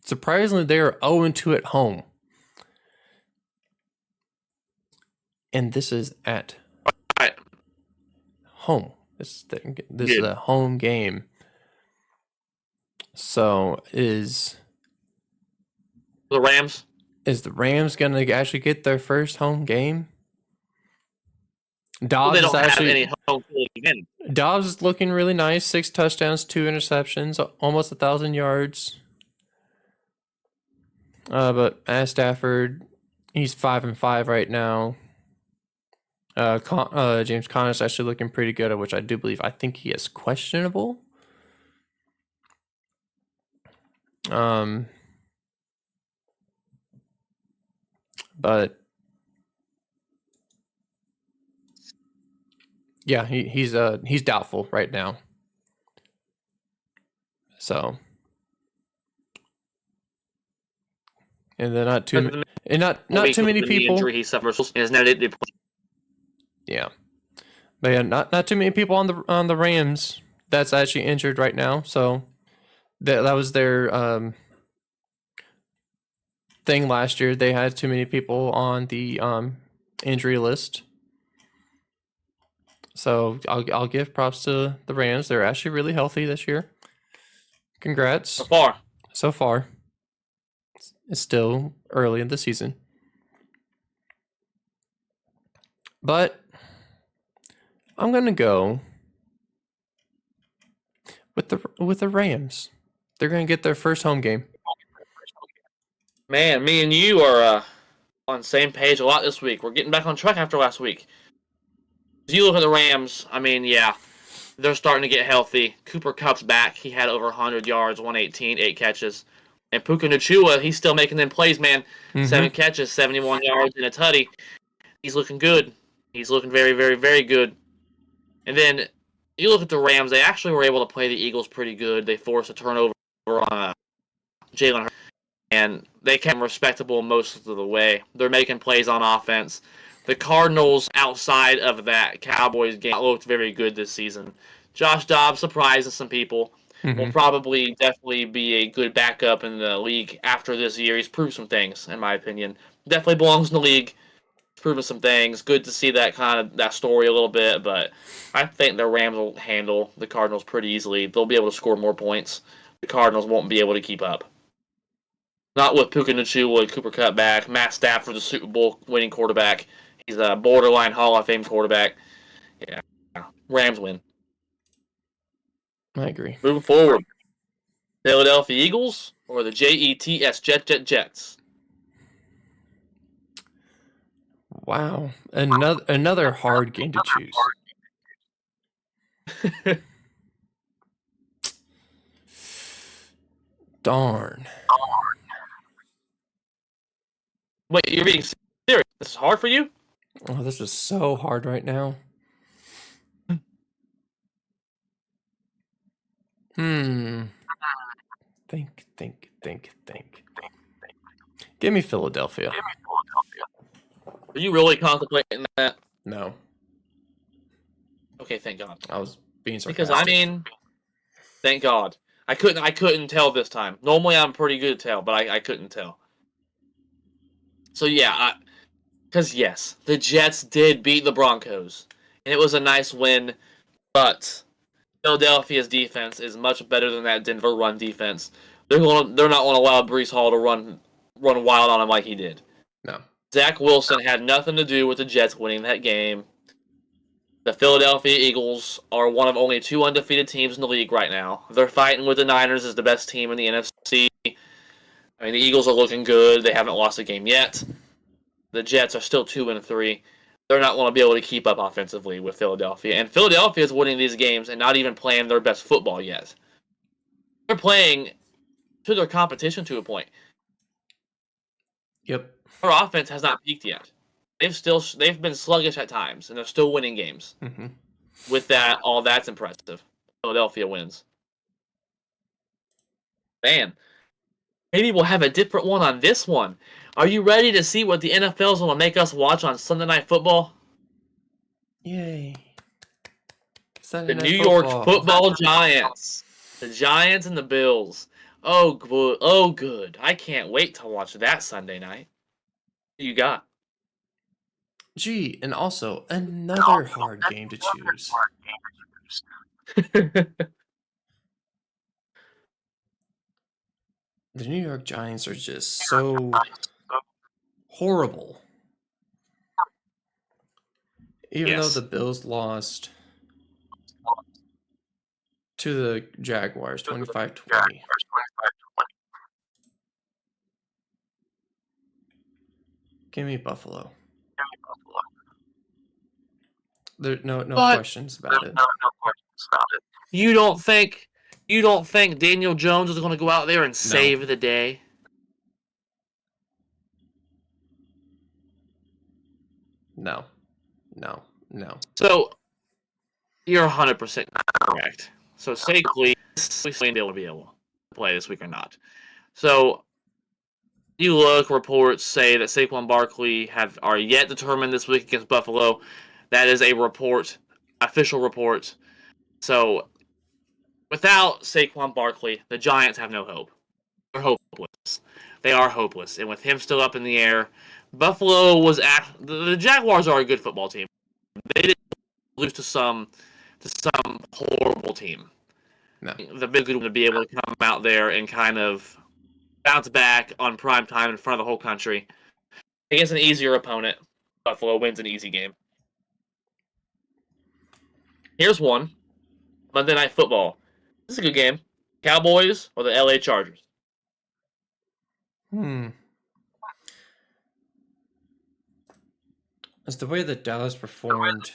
Surprisingly, they are 0-2 at home. And this is at home. This is a home game. So is the Rams going to actually get their first home game? Dobbs they don't have any home field advantage. Dobbs is looking really nice. 6 touchdowns, 2 interceptions, almost 1,000 yards. But Matt Stafford, he's 5-5 right now. James Conner's actually looking pretty good, which I do believe. I think he is questionable. But yeah, he's doubtful right now. So and they're not Because too of the and not week too with many the knee people. injury he suffers, and is now they play. Yeah, but yeah, not too many people on the Rams that's actually injured right now. So that was their thing last year. They had too many people on the injury list. So I'll give props to the Rams. They're actually really healthy this year. Congrats. So far. So far. It's still early in the season. But I'm gonna go with the Rams. They're gonna get their first home game. Man, me and you are on the same page a lot this week. We're getting back on track after last week. As you look at the Rams, I mean, yeah, they're starting to get healthy. Cooper Kupp's back. He had over 100 yards, 118, 8 catches. And Puka Nacua, he's still making them plays, man. Mhm. 7 catches, 71 yards, and a tutty. He's looking good. He's looking very, very, very good. And then you look at the Rams. They actually were able to play the Eagles pretty good. They forced a turnover on Jalen Hurts, and they kept them respectable most of the way. They're making plays on offense. The Cardinals, outside of that Cowboys game, looked very good this season. Josh Dobbs surprises some people. Will Mhm. probably definitely be a good backup in the league after this year. He's proved some things, in my opinion. Definitely belongs in the league. Proven some things. Good to see that story a little bit, but I think the Rams will handle the Cardinals pretty easily. They'll be able to score more points. The Cardinals won't be able to keep up. Not with Puka Nacua, Cooper Kupp back, Matt Stafford, the Super Bowl winning quarterback. He's a borderline Hall of Fame quarterback. Yeah, Rams win. I agree. Moving forward, Philadelphia Eagles or the Jets Jets. Wow, another hard game to choose. Darn. Wait, you're being serious? This is hard for you? Oh, this is so hard right now. Think. Give me Philadelphia. Are you really contemplating that? No, Okay, thank God. I was being Because sarcastic. I mean, thank God. I couldn't tell this time. Normally I'm pretty good at tell, but I couldn't tell. So yeah, because yes, the Jets did beat the Broncos, and it was a nice win. But Philadelphia's defense is much better than that Denver run defense. They're not going to allow Breece Hall to run wild on him like he did. No. Zach Wilson had nothing to do with the Jets winning that game. The Philadelphia Eagles are one of only 2 undefeated teams in the league right now. They're fighting with the Niners as the best team in the NFC. I mean, the Eagles are looking good. They haven't lost a game yet. The Jets are still 2-3. They're not going to be able to keep up offensively with Philadelphia. And Philadelphia is winning these games and not even playing their best football yet. They're playing to their competition to a point. Yep. Their offense has not peaked yet. They've been sluggish at times, and they're still winning games. Mm-hmm. With that, all that's impressive. Philadelphia wins. Man, maybe we'll have a different one on this one. Are you ready to see what the NFL's going to make us watch on Sunday Night Football? Yay. The New York Football Giants. The Giants and the Bills. Oh, good. Oh, good. I can't wait to watch that Sunday night. What you got? Gee, and also another hard game to choose. The New York Giants are just so horrible. Even though the Bills lost to the Jaguars 25-20. Give me Buffalo. There no questions about it. You don't think Daniel Jones is going to go out there and save the day? No. So you're 100% correct. So safely, we'll be able to play this week or not. So You look, reports say that Saquon Barkley are yet determined this week against Buffalo. That is a report, official report. So, without Saquon Barkley, the Giants have no hope. They're hopeless. They are hopeless. And with him still up in the air, Buffalo was the Jaguars are a good football team. They didn't lose to some horrible team. No. The big good one to be able to come out there and kind of bounce back on prime time in front of the whole country against an easier opponent. Buffalo wins an easy game. Here's one. Monday Night Football. This is a good game. Cowboys or the LA Chargers? It's the way that Dallas performed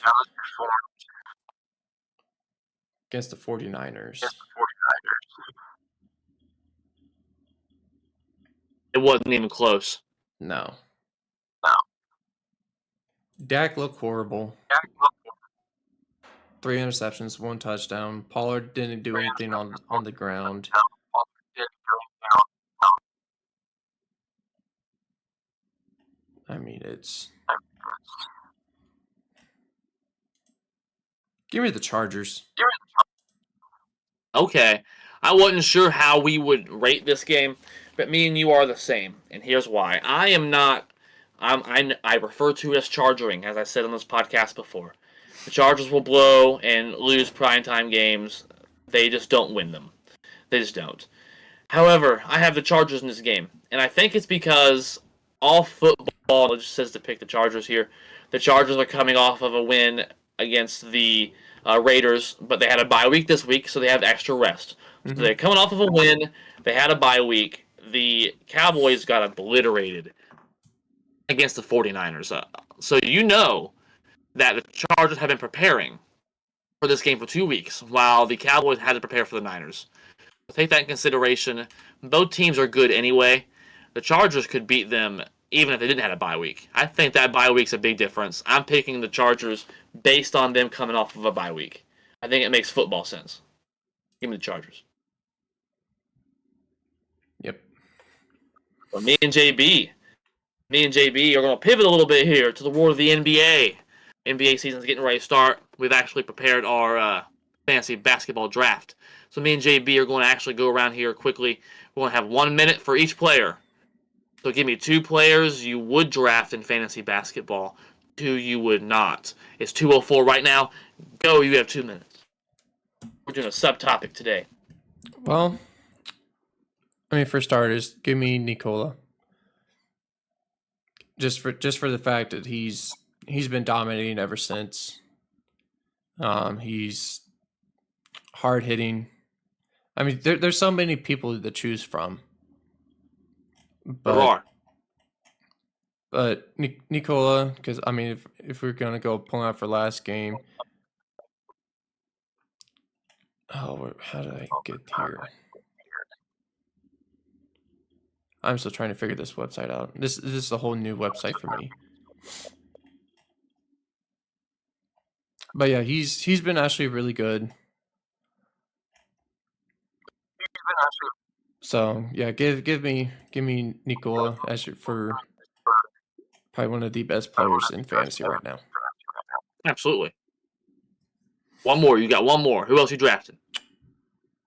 against the 49ers. It wasn't even close. No. Dak looked horrible. 3 interceptions, 1 touchdown. Pollard didn't do anything on the ground. I mean, it's... Give me the Chargers. Okay. I wasn't sure how we would rate this game, but me and you are the same, and here's why. I am not... I refer to it as chargering, as I said on this podcast before. The Chargers will blow and lose primetime games. They just don't win them. They just don't. However, I have the Chargers in this game, and I think it's because all football just says to pick the Chargers here. The Chargers are coming off of a win against the Raiders, but they had a bye week this week, so they have extra rest. Mm-hmm. So they're coming off of a win. They had a bye week. The Cowboys got obliterated against the 49ers. So you know that the Chargers have been preparing for this game for 2 weeks, while the Cowboys had to prepare for the Niners. So take that in consideration. Both teams are good anyway. The Chargers could beat them even if they didn't have a bye week. I think that bye week's a big difference. I'm picking the Chargers based on them coming off of a bye week. I think it makes football sense. Give me the Chargers. Yep. Well, me and JB are going to pivot a little bit here to the world of the NBA. NBA season's getting ready to start. We've actually prepared our fantasy basketball draft. So me and JB are going to actually go around here quickly. We're going to have 1 minute for each player. So give me 2 players you would draft in fantasy basketball, 2 you would not. It's 2:04 right now. Go, you have 2 minutes. We're doing a subtopic today. Well, I mean, for starters, give me Nikola. Just for the fact that he's been dominating ever since. He's hard hitting. I mean, there's so many people to choose from. There are. But Nikola, because I mean, if we're gonna go pulling out for last game, how did I get here? I'm still trying to figure this website out. This is a whole new website for me. But yeah, he's been actually really good. So yeah, give me Nikola as for probably one of the best players in fantasy right now. Absolutely. One more. You got one more. Who else you drafted?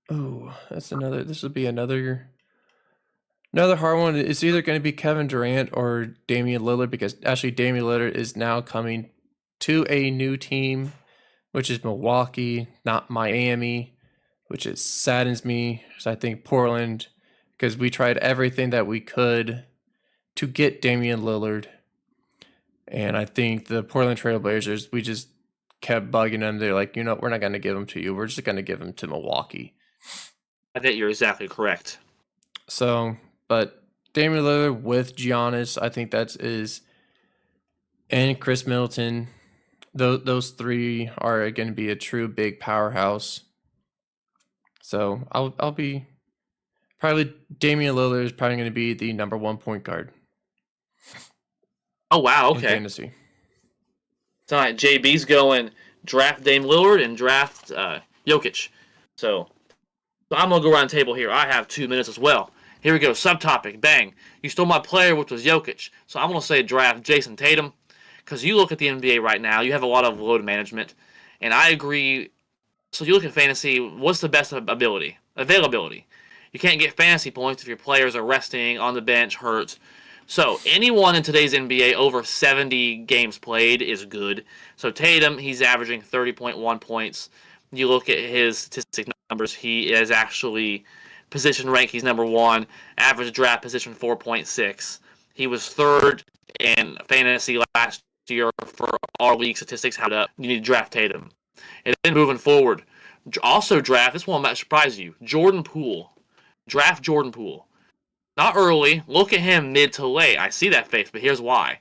Oh, this will be another hard one. It's either going to be Kevin Durant or Damian Lillard, because actually Damian Lillard is now coming to a new team, which is Milwaukee, not Miami, which saddens me, because I think Portland, because we tried everything that we could to get Damian Lillard, and I think the Portland Trail Blazers, we just kept bugging them. They're like, we're not going to give him to you. We're just going to give him to Milwaukee. I think you're exactly correct. So, but Damian Lillard with Giannis, I think and Chris Middleton, those 3 are going to be a true big powerhouse. So I'll be probably Damian Lillard is probably going to be the number 1 point guard. Oh wow! Okay. In fantasy. All right, JB's going draft Dame Lillard and draft Jokic. So I'm gonna go around the table here. I have 2 minutes as well, Here we go. Subtopic. Bang. You stole my player, which was Jokic. So I'm going to say draft Jason Tatum. Because you look at the NBA right now, you have a lot of load management. And I agree. So you look at fantasy, what's the best ability? Availability. You can't get fantasy points if your players are resting, on the bench, hurt. So anyone in today's NBA over 70 games played is good. So Tatum, he's averaging 30.1 points. You look at his statistic numbers, he is actually position rank, he's number 1. Average draft position 4.6. He was 3rd in fantasy last year for our league statistics. How to you need to draft Tatum. And then moving forward, also draft, this one might surprise you, Jordan Poole. Draft Jordan Poole. Not early. Look at him mid to late. I see that face, but here's why.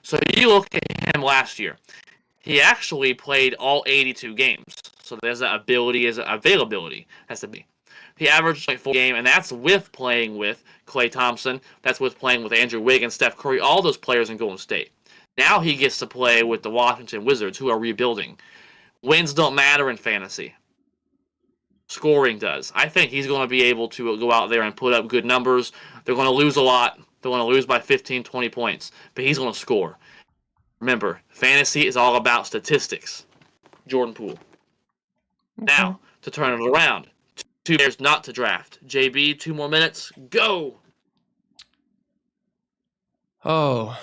So you look at him last year. He actually played all 82 games. So there's that ability, is availability. Has to be. He averaged like 4 games, and that's with playing with Klay Thompson. That's with playing with Andrew Wiggins, Steph Curry, all those players in Golden State. Now he gets to play with the Washington Wizards, who are rebuilding. Wins don't matter in fantasy. Scoring does. I think he's going to be able to go out there and put up good numbers. They're going to lose a lot. They're going to lose by 15, 20 points. But he's going to score. Remember, fantasy is all about statistics. Jordan Poole. Okay. Now, to turn it around. 2 players not to draft. JB, 2 more minutes. Go! Oh,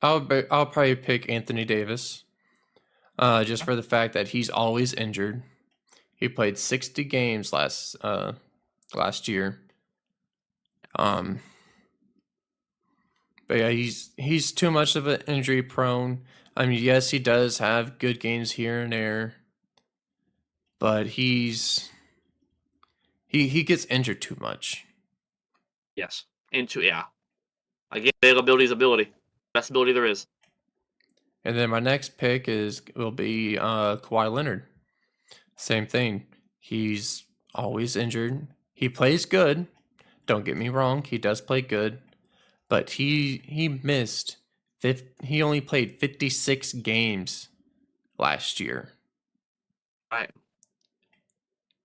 I'll probably pick Anthony Davis. Just for the fact that he's always injured. He played 60 games last year. But yeah, he's too much of an injury prone. I mean, yes, he does have good games here and there, but he gets injured too much. Yes. Again, availability is ability. Best ability there is. And then my next pick will be Kawhi Leonard. Same thing. He's always injured. He plays good. Don't get me wrong. He does play good. But he missed. He only played 56 games last year. Right.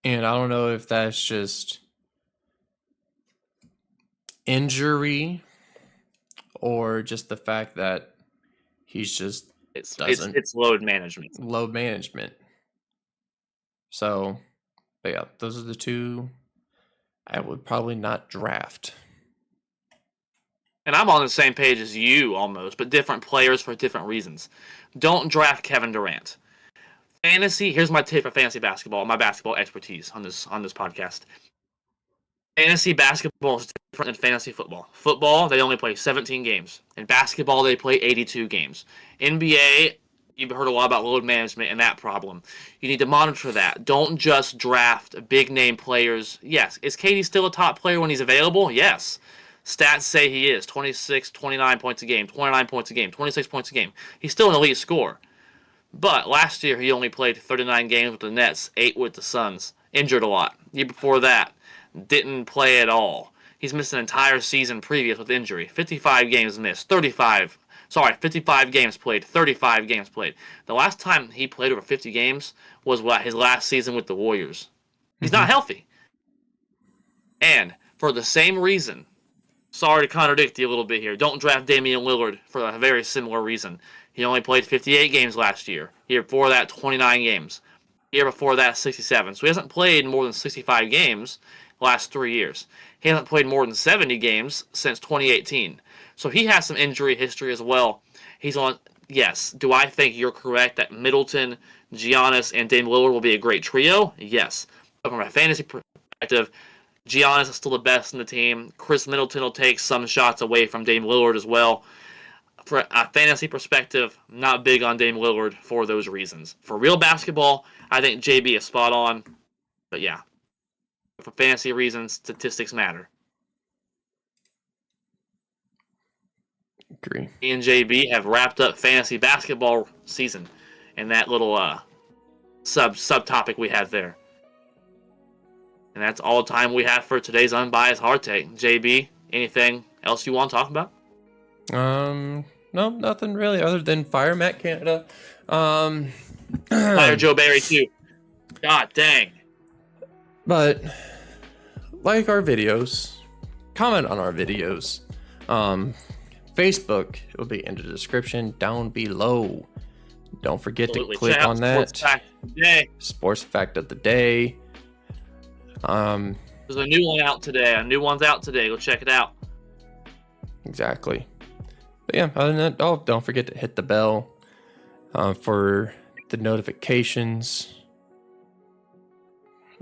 And I don't know if that's just injury or just the fact that he's just it's load management. Load management. So, but yeah, those are the 2 I would probably not draft. And I'm on the same page as you almost, but different players for different reasons. Don't draft Kevin Durant. Fantasy, here's my tip for fantasy basketball, my basketball expertise on this podcast. Fantasy basketball is different than fantasy football. Football, they only play 17 games. In basketball, they play 82 games. NBA, you've heard a lot about load management and that problem. You need to monitor that. Don't just draft big-name players. Yes, is KD still a top player when he's available? Yes. Stats say he is. 26, 29 points a game, 29 points a game, 26 points a game. He's still an elite scorer. But last year, he only played 39 games with the Nets, 8 with the Suns. Injured a lot. Year before that, didn't play at all. He's missed an entire season previous with injury. 55 games missed. 55 games played, 35 games played. The last time he played over 50 games was his last season with the Warriors. He's not healthy. And for the same reason, sorry to contradict you a little bit here, don't draft Damian Lillard for a very similar reason. He only played 58 games last year. Year before that, 29 games. Year before that, 67. So he hasn't played more than 65 games the last 3 years. He hasn't played more than 70 games since 2018. So he has some injury history as well. He's on. Yes. Do I think you're correct that Middleton, Giannis, and Dame Lillard will be a great trio? Yes. But from a fantasy perspective, Giannis is still the best in the team. Chris Middleton will take some shots away from Dame Lillard as well. For a fantasy perspective, not big on Dame Lillard for those reasons. For real basketball, I think JB is spot on. But yeah, for fantasy reasons, statistics matter. Agree. Me and JB have wrapped up fantasy basketball season and that little subtopic we had there. And that's all the time we have for today's Unbiased Hard Take. JB, anything else you want to talk about? No, nothing really other than fire Matt Canada. Fire Joe Barry too. God dang. But like our videos, comment on our videos. Facebook will be in the description down below. Don't forget Absolutely. to click Check out on that. Sports Fact of the Day. Sports fact of the day. There's a new one out today. A new one's out today. Go check it out. Exactly. But yeah, other than that, don't forget to hit the bell for the notifications.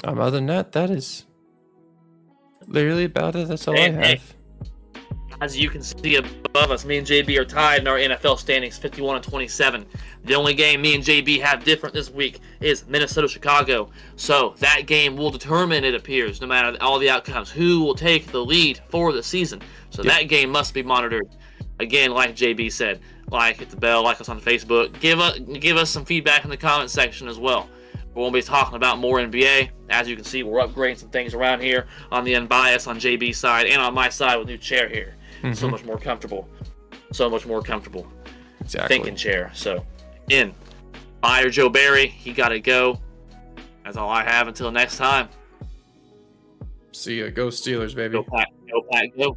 Other than that, that is literally about it. That's all I have. As you can see above us, me and JB are tied in our NFL standings, 51-27. The only game me and JB have different this week is Minnesota-Chicago. So that game will determine, it appears, no matter all the outcomes, who will take the lead for the season. So that game must be monitored. Again, like JB said, hit the bell, like us on Facebook. Give us some feedback in the comment section as well. We won't be talking about more NBA. As you can see, we're upgrading some things around here on the Unbiased on JB's side and on my side with new chair here. So much more comfortable. So much more comfortable. Exactly. Thinking chair. So, Fire Joe Barry. He got to go. That's all I have until next time. See ya. Go Steelers, baby. Go Pack. Go Pack. Go.